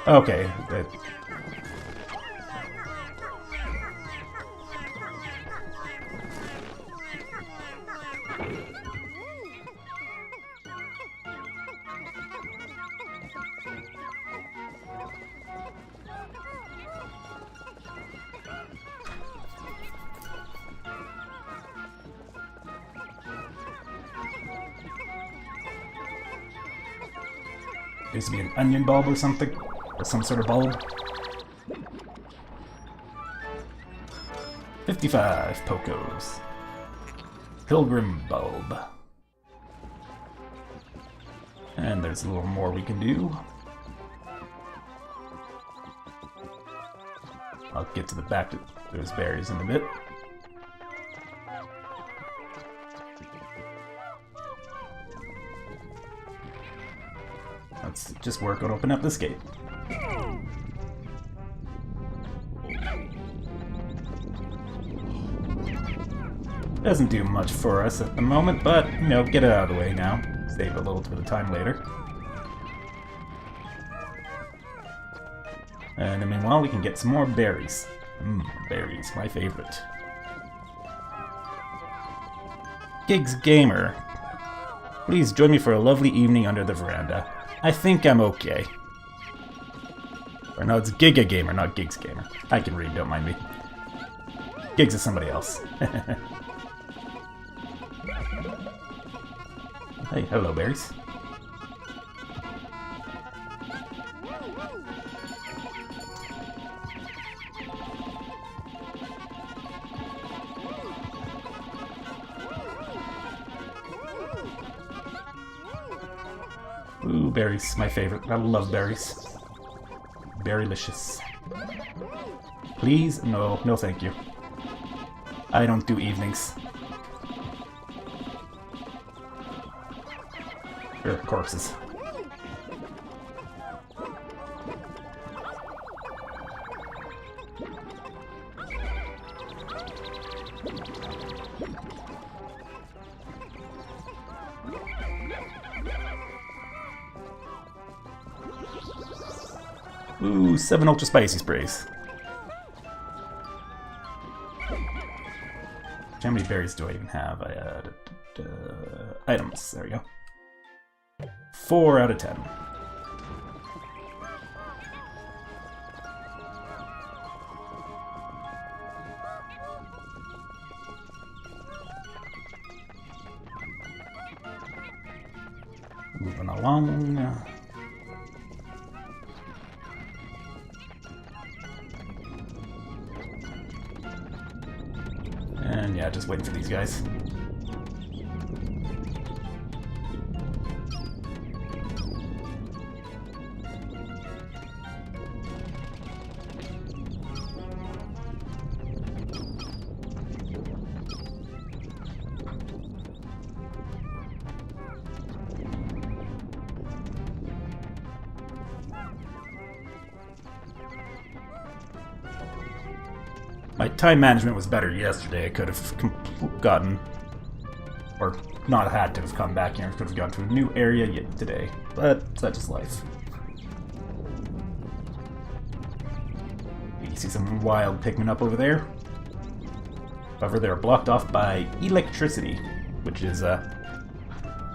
Okay. Needs to be an onion bulb or something, or some sort of bulb. 55 Pocos. Pilgrim bulb. And there's a little more we can do. I'll get to the back of those berries in a bit. Let's just work on opening up this gate. Doesn't do much for us at the moment, but, you know, get it out of the way now. Save a little for the time later. And meanwhile, we can get some more berries. Berries, my favorite. Gigs Gamer. Please join me for a lovely evening under the veranda. I think I'm okay. Or no, it's Giga Gamer, not Gigs Gamer. I can read, don't mind me. Gigs is somebody else. Hey, hello, berries. Ooh, berries, my favorite. I love berries. Berrylicious. Please? No, no thank you. I don't do evenings. Or corpses. Ooh, 7 ultra spicy sprays. How many berries do I even have? Items. There we go. 4 out of 10. Moving along. And yeah, just waiting for these guys. My time management was better yesterday. I could have gotten, or not had to have come back here. I could have gone to a new area yet today, but that's just life. You see some wild Pikmin up over there. However, they're blocked off by electricity, which is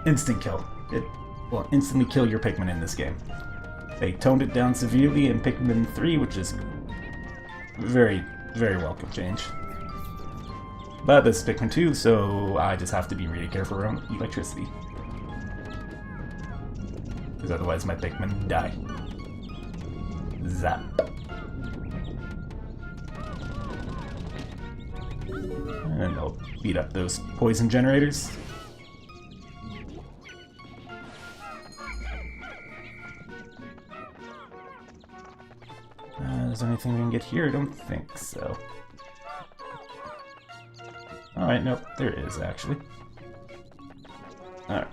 instant kill. It will instantly kill your Pikmin in this game. They toned it down severely in Pikmin 3, which is very welcome change. But this is Pikmin 2, so I just have to be really careful around electricity. Because otherwise my Pikmin die. Zap. And I'll beat up those poison generators. Is there anything we can get here? I don't think so. Alright, nope, there is actually. Alright.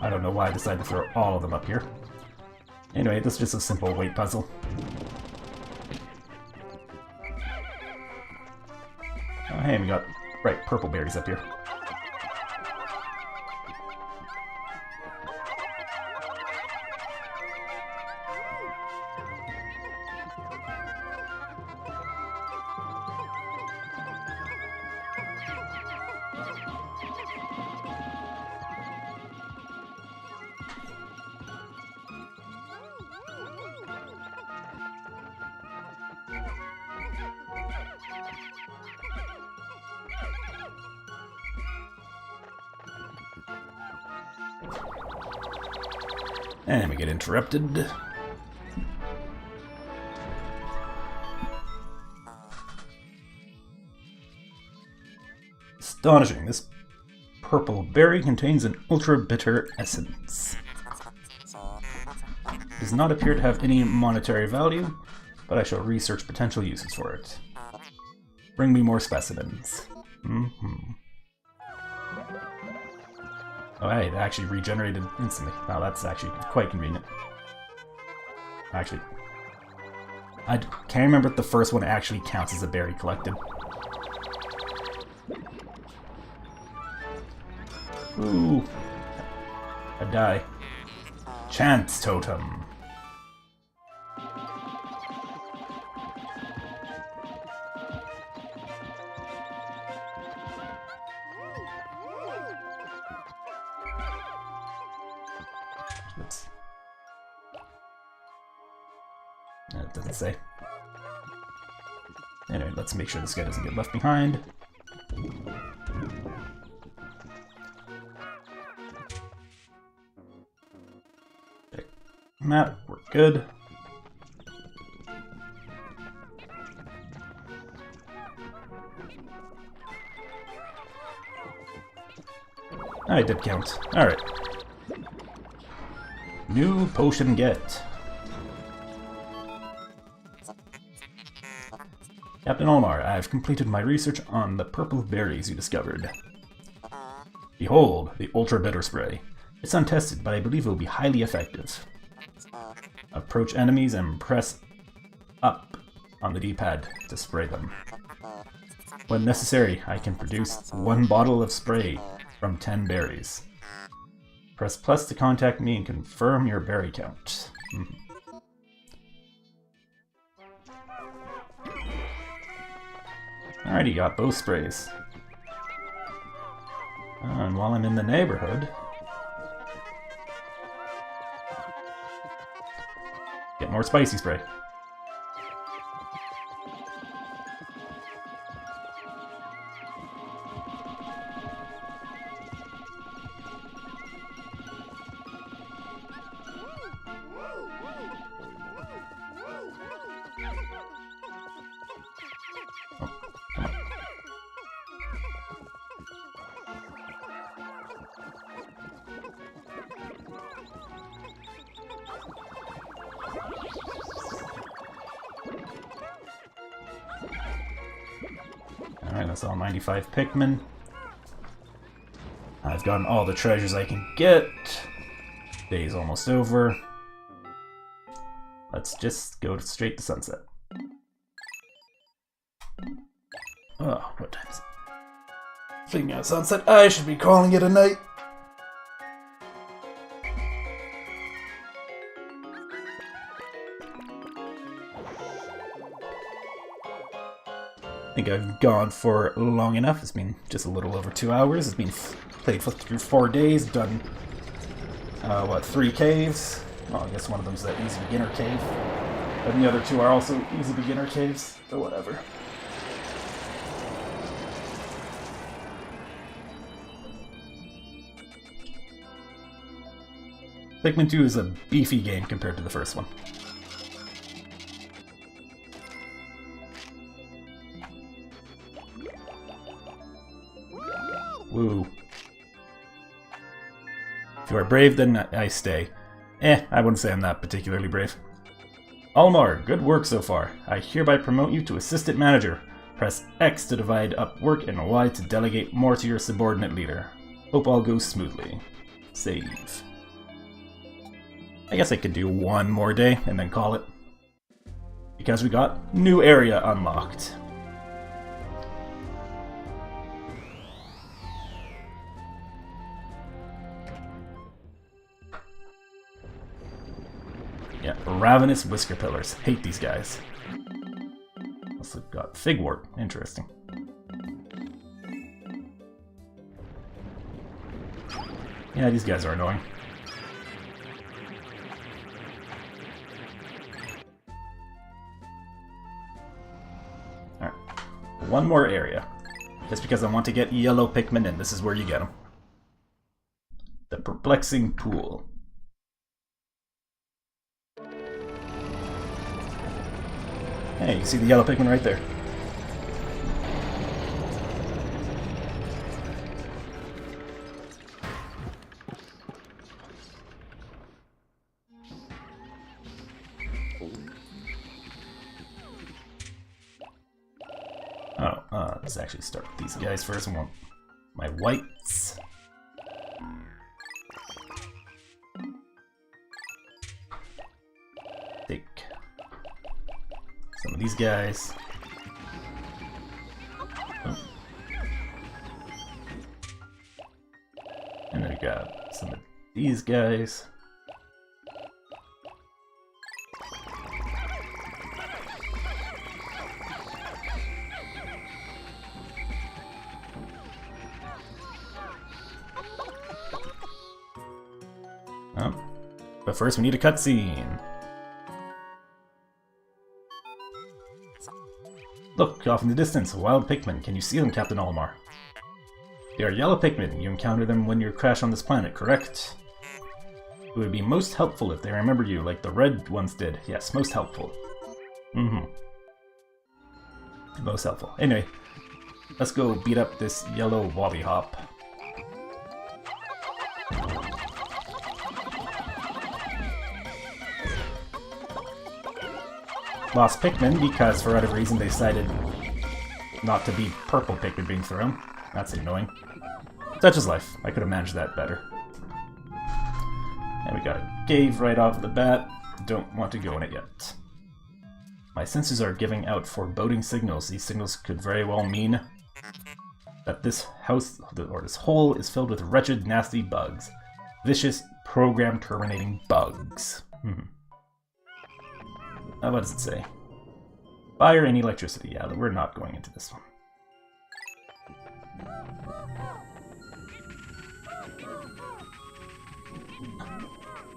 I don't know why I decided to throw all of them up here. Anyway, this is just a simple weight puzzle. Oh hey, we got bright purple berries up here. And we get interrupted. Astonishing, this purple berry contains an ultra-bitter essence. It does not appear to have any monetary value, but I shall research potential uses for it. Bring me more specimens. Oh hey, it actually regenerated instantly. Wow, that's actually quite convenient. Actually, I can't remember if the first one actually counts as a berry collected. Ooh. I die. Chance totem. Oops. It doesn't say. Anyway, let's make sure this guy doesn't get left behind. Check map, we're good. I did count. Alright. New potion get. Captain Olmar, I've completed my research on the purple berries you discovered. Behold, the Ultra Bitter Spray. It's untested, but I believe it will be highly effective. Approach enemies and press up on the D-pad to spray them. When necessary, I can produce 1 bottle of spray from 10 berries. Press plus to contact me and confirm your berry count. Alrighty, got both sprays. And while I'm in the neighborhood, get more spicy spray. Alright, that's all 95 Pikmin. I've gotten all the treasures I can get. Day's almost over. Let's just go straight to sunset. Oh, what time is it? Speaking of sunset, I should be calling it a night. I think I've gone for long enough. It's been just a little over 2 hours. It's been played through 4 days, done, 3 caves? Well, I guess one of them's that easy beginner cave. And the other 2 are also easy beginner caves, so whatever. Pikmin 2 is a beefy game compared to the first one. Woo. If you are brave, then I stay. I wouldn't say I'm not particularly brave. Almar, good work so far. I hereby promote you to Assistant Manager. Press X to divide up work and Y to delegate more to your subordinate leader. Hope all goes smoothly. Save. I guess I could do 1 more day and then call it. Because we got new area unlocked. Yeah, ravenous whisker pillars. Hate these guys. Also got figwort. Interesting. Yeah, these guys are annoying. Alright. 1 more area. Just because I want to get yellow Pikmin in. This is where you get them. The Perplexing Pool. Hey, you see the yellow Pikmin right there. Let's actually start with these guys first. I want my whites. Take some of these guys. Oh. And then we got some of these guys. Oh. But first we need a cutscene. Look, off in the distance, a wild Pikmin. Can you see them, Captain Olimar? They are yellow Pikmin. You encounter them when you crash on this planet, correct? It would be most helpful if they remembered you, like the red ones did. Yes, most helpful. Most helpful. Anyway, let's go beat up this yellow Wobby Hop. Lost Pikmin because for whatever reason they decided not to be purple Pikmin being thrown. That's annoying. Such is life. I could have managed that better. And we got a cave right off the bat. Don't want to go in it yet. My senses are giving out foreboding signals. These signals could very well mean that this house, or this hole, is filled with wretched, nasty bugs. Vicious, program-terminating bugs. What does it say? Fire and electricity. Yeah, we're not going into this one.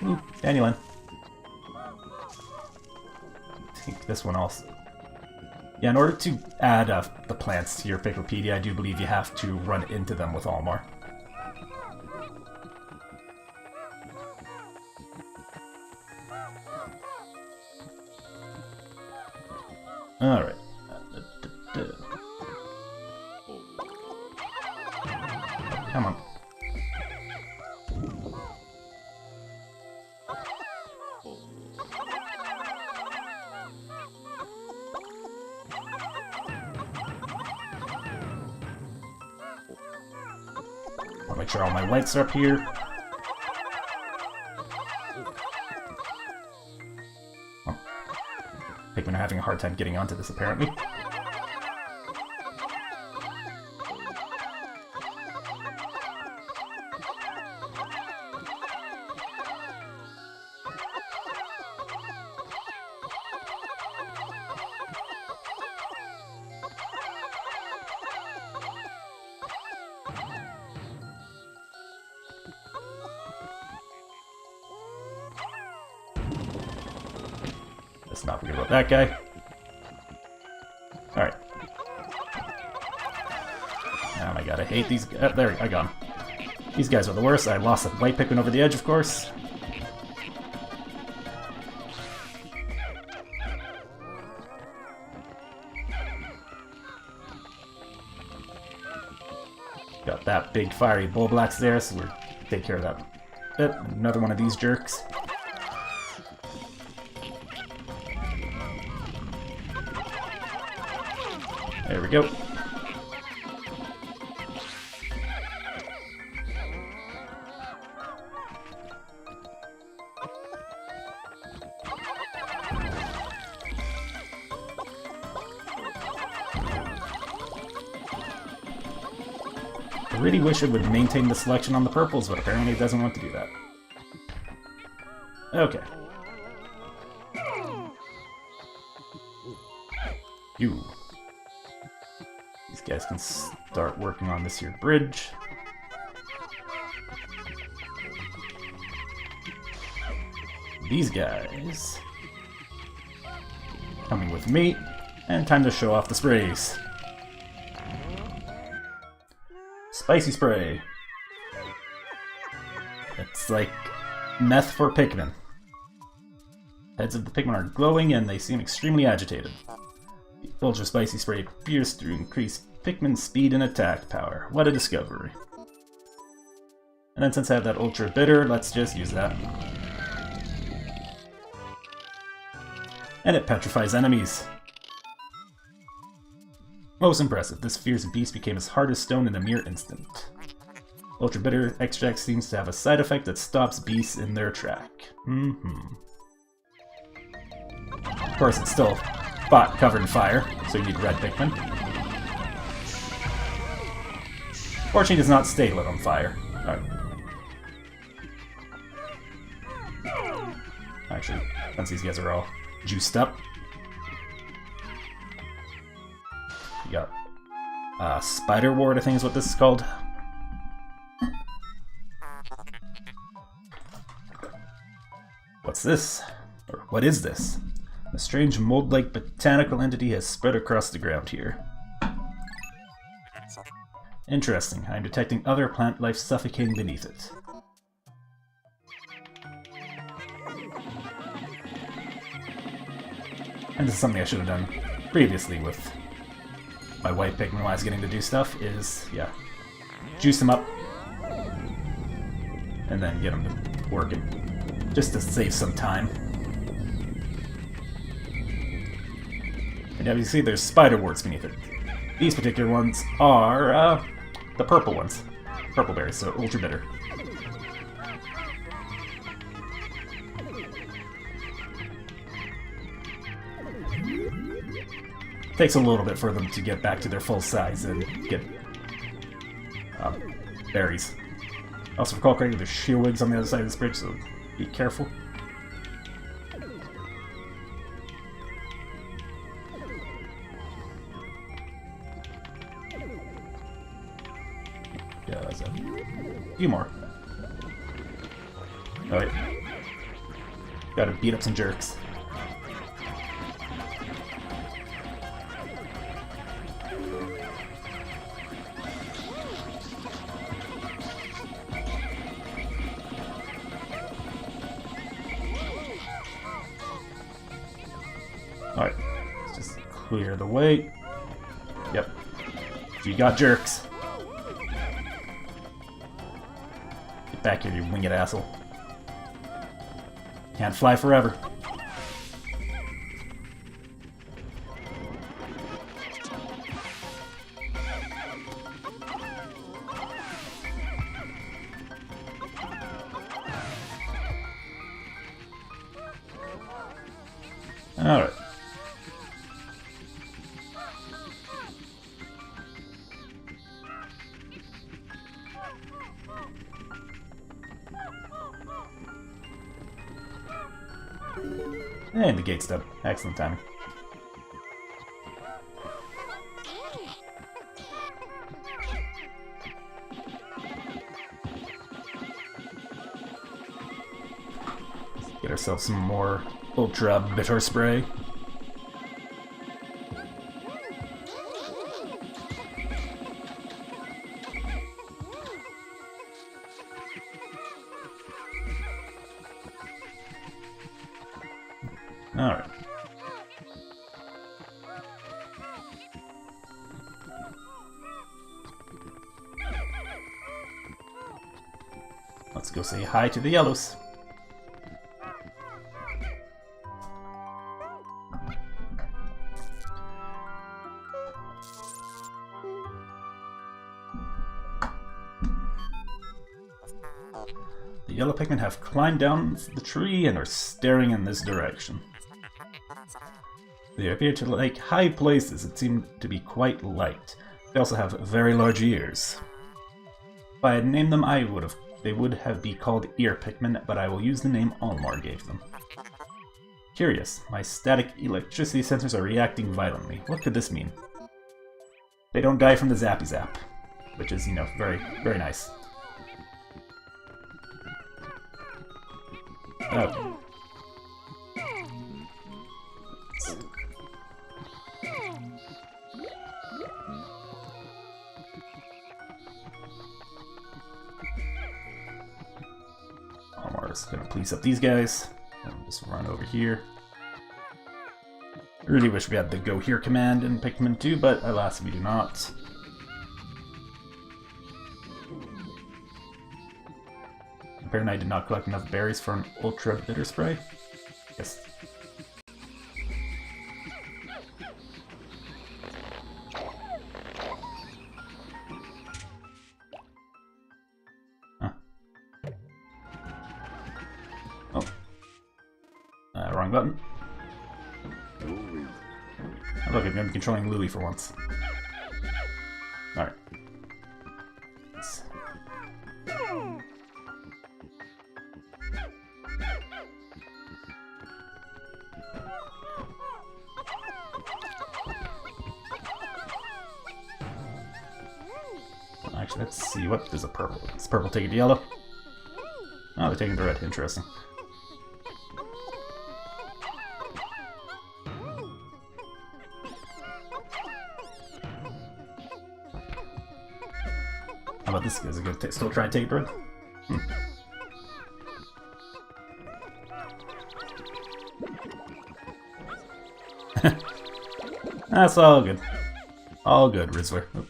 Ooh, dandelion. Take this one also. Yeah, in order to add the plants to your Pikmipedia, I do believe you have to run into them with Almar. Alright. Come on. I'll make sure all my lights are up here. Oh. Pikmin are having a hard time getting onto this, apparently. Let's not forget about that guy. Alright. Oh my god, I hate these guys. There, I got him. These guys are the worst. I lost a white Pikmin over the edge, of course. Got that big fiery Bulblax there, so we'll take care of that. Yep, another one of these jerks. There we go. I really wish it would maintain the selection on the purples, but apparently it doesn't want to do that. Okay. You. These guys can start working on this here bridge. These guys coming with me, and time to show off the sprays. Spicy spray. It's like meth for Pikmin. Heads of the Pikmin are glowing and they seem extremely agitated. The ultra spicy spray appears to increase Pikmin's speed and attack power. What a discovery. And then since I have that ultra bitter, let's just use that. And it petrifies enemies. Most impressive. This fierce beast became as hard as stone in a mere instant. Ultra bitter extract seems to have a side effect that stops beasts in their track. Of course, it's still covered in fire, so you need red Pikmin. Fortunately, it does not stay lit on fire. Alright. Actually, since these guys are all juiced up. You got Spider Ward, I think is what this is called. What's this? Or what is this? A strange mold-like botanical entity has spread across the ground here. Interesting. I'm detecting other plant life suffocating beneath it. And this is something I should have done previously with my white Pikmin when I was getting to do stuff, is, yeah, juice them up, and then get them to working, just to save some time. And yeah, you see there's spider warts beneath it. These particular ones are, the purple ones. purple berries, so ultra bitter. Takes a little bit for them to get back to their full size and get berries. Also, recall correctly, there's shearwigs on the other side of this bridge, so be careful. Yeah, that's a few more. Oh wait. Gotta beat up some jerks. Alright, let's just clear the way. Yep. You got jerks. Get back here, you winged asshole. Can't fly forever. Alright. And the gate's done. Excellent timing. Let's get ourselves some more ultra bitter spray. Alright. Let's go say hi to the yellows. The yellow Pikmin have climbed down the tree and are staring in this direction. They appear to like high places and seem to be quite light. They also have very large ears. If I had named them, they would have been called ear Pikmin, but I will use the name Almar gave them. Curious, my static electricity sensors are reacting violently. What could this mean? They don't die from the zappy zap, which is, you know, very, very nice. Oh. Almar's gonna police up these guys. And just run over here. I really wish we had the go here command in Pikmin 2, but alas, we do not. Apparently I did not collect enough berries for an ultra bitter spray. Yes. Huh. Oh. Wrong button. Oh, look, I'm going to be controlling Louie for once. Alright. Actually, let's see what there's a purple. Is purple taking the yellow? Oh, they're taking the red. Interesting. How about this? Is it going to still try and take red? That's all good. All good, Rizzler. Oh.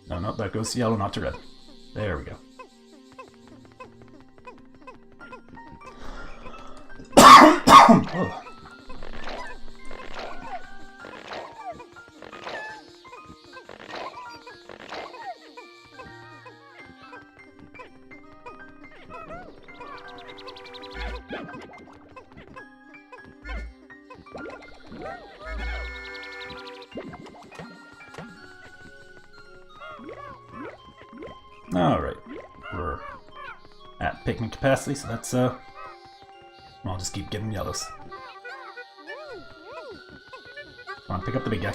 No, no, that goes to yellow, not to red. There we go. Oh. Alright, we're at Pikmin capacity, so that's, I'll just keep getting yellows. Come on, pick up the big guy.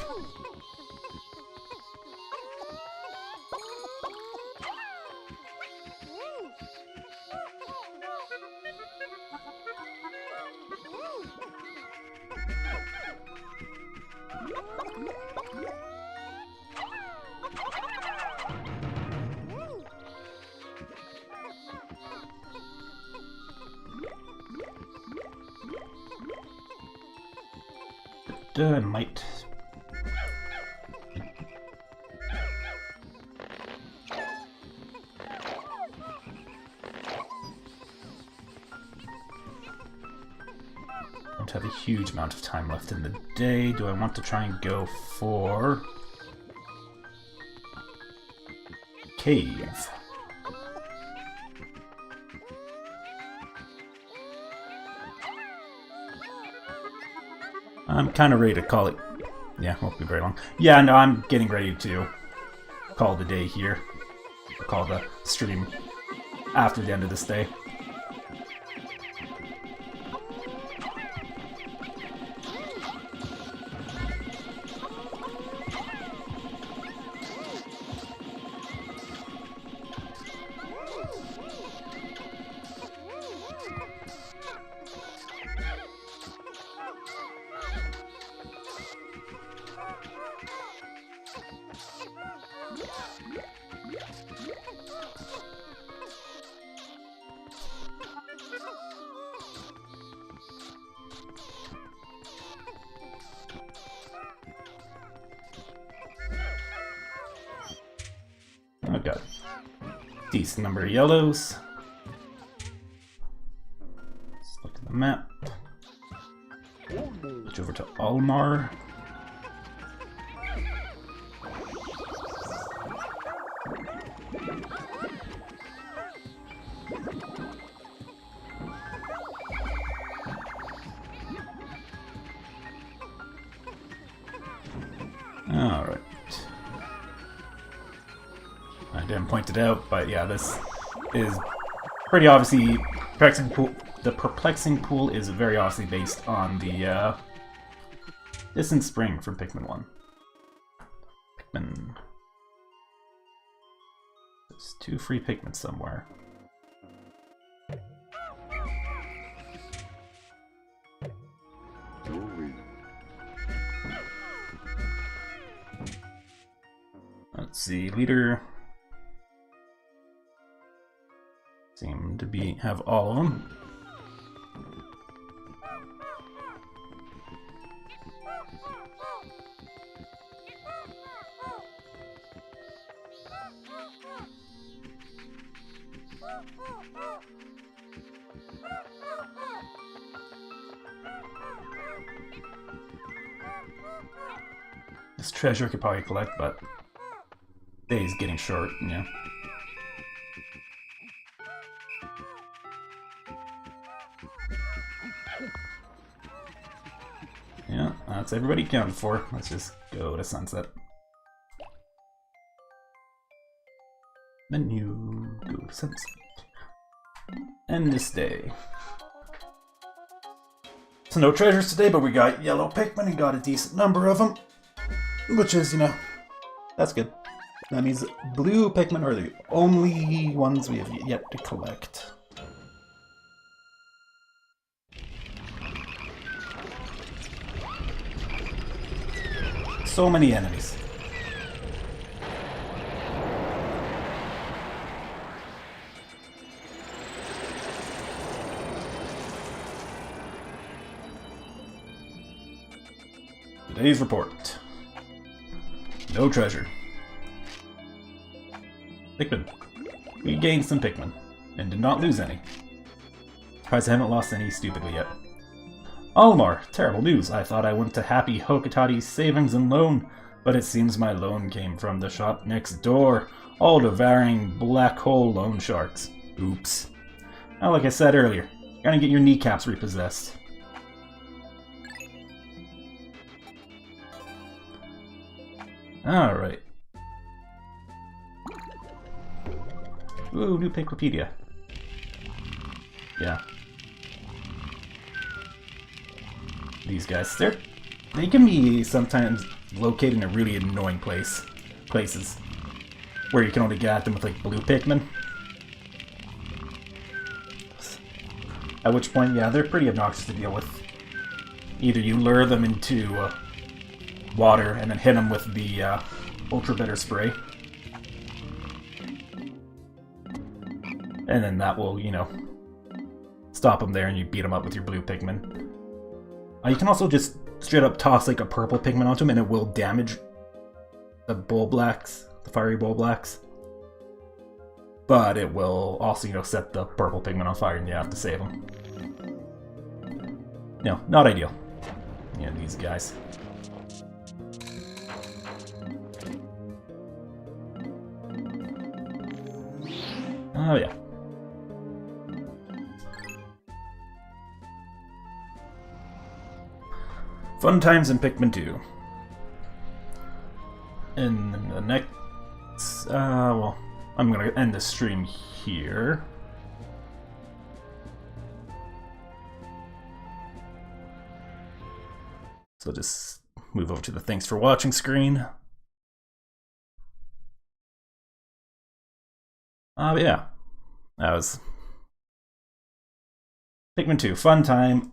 Might. Don't have a huge amount of time left in the day. Do I want to try and go for cave? I'm kind of ready to call it. Yeah, won't be very long. Yeah, no, I'm getting ready to call the day here. Or call the stream after the end of this day. I've got a decent number of yellows. Let's look at the map. Switch over to Almar. Alright. I didn't point it out, but yeah, this is pretty obviously perplexing pool. The perplexing pool is very obviously based on the Distant Spring from Pikmin 1. Pikmin. There's 2 free Pikmin somewhere. Let's see, leader seem to have all of them. This treasure could probably collect, but day's getting short, yeah. Yeah, that's everybody counted for. Let's just go to sunset. Menu, go to sunset. End this day. So no treasures today, but we got yellow Pikmin and got a decent number of them. Which is, you know, that's good. That means blue Pikmin are the only ones we have yet to collect. So many enemies. Today's report. No treasure. Pikmin. We gained some Pikmin, and did not lose any. Surprised I haven't lost any stupidly yet. Almar, terrible news. I thought I went to Happy Hocotate Savings and Loan, but it seems my loan came from the shop next door. All devouring black hole loan sharks. Oops. Now, like I said earlier, you're gonna get your kneecaps repossessed. Alright. Ooh, new Pikmipedia. Yeah. These guys, they can be sometimes located in a really annoying places where you can only get at them with like blue Pikmin. At which point, yeah, they're pretty obnoxious to deal with. Either you lure them into water and then hit them with the ultra bitter spray, and then that will, you know, stop them there, and you beat them up with your blue Pikmin. You can also just straight up toss like a purple Pikmin onto them, and it will damage the Bulblacks, the fiery Bulblacks. But it will also, you know, set the purple Pikmin on fire, and you have to save them. No, not ideal. Yeah, these guys. Oh yeah. Fun times in Pikmin 2. In the next... well, I'm gonna end the stream here. So just move over to the thanks for watching screen. Yeah. That was Pikmin 2. Fun time.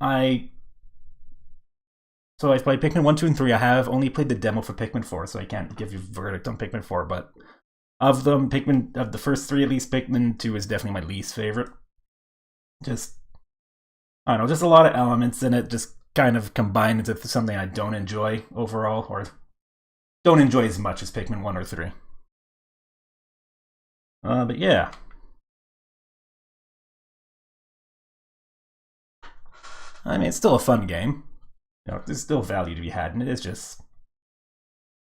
So I've played Pikmin 1, 2, and 3. I have only played the demo for Pikmin 4, so I can't give you a verdict on Pikmin 4, but of them, of the first 3 at least, Pikmin 2 is definitely my least favorite. Just, I don't know, just a lot of elements in it just kind of combine into something I don't enjoy overall, or don't enjoy as much as Pikmin 1 or 3. But yeah. I mean, it's still a fun game. You know, there's still value to be had, and it is just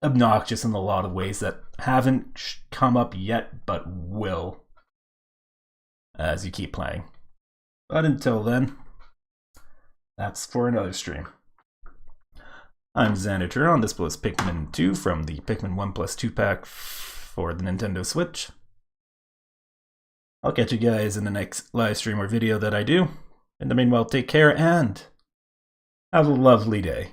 obnoxious in a lot of ways that haven't come up yet, but will as you keep playing. But until then, that's for another stream. I'm XanderTuron. This was Pikmin 2 from the Pikmin 1 Plus 2 pack for the Nintendo Switch. I'll catch you guys in the next live stream or video that I do. In the meanwhile, take care and have a lovely day.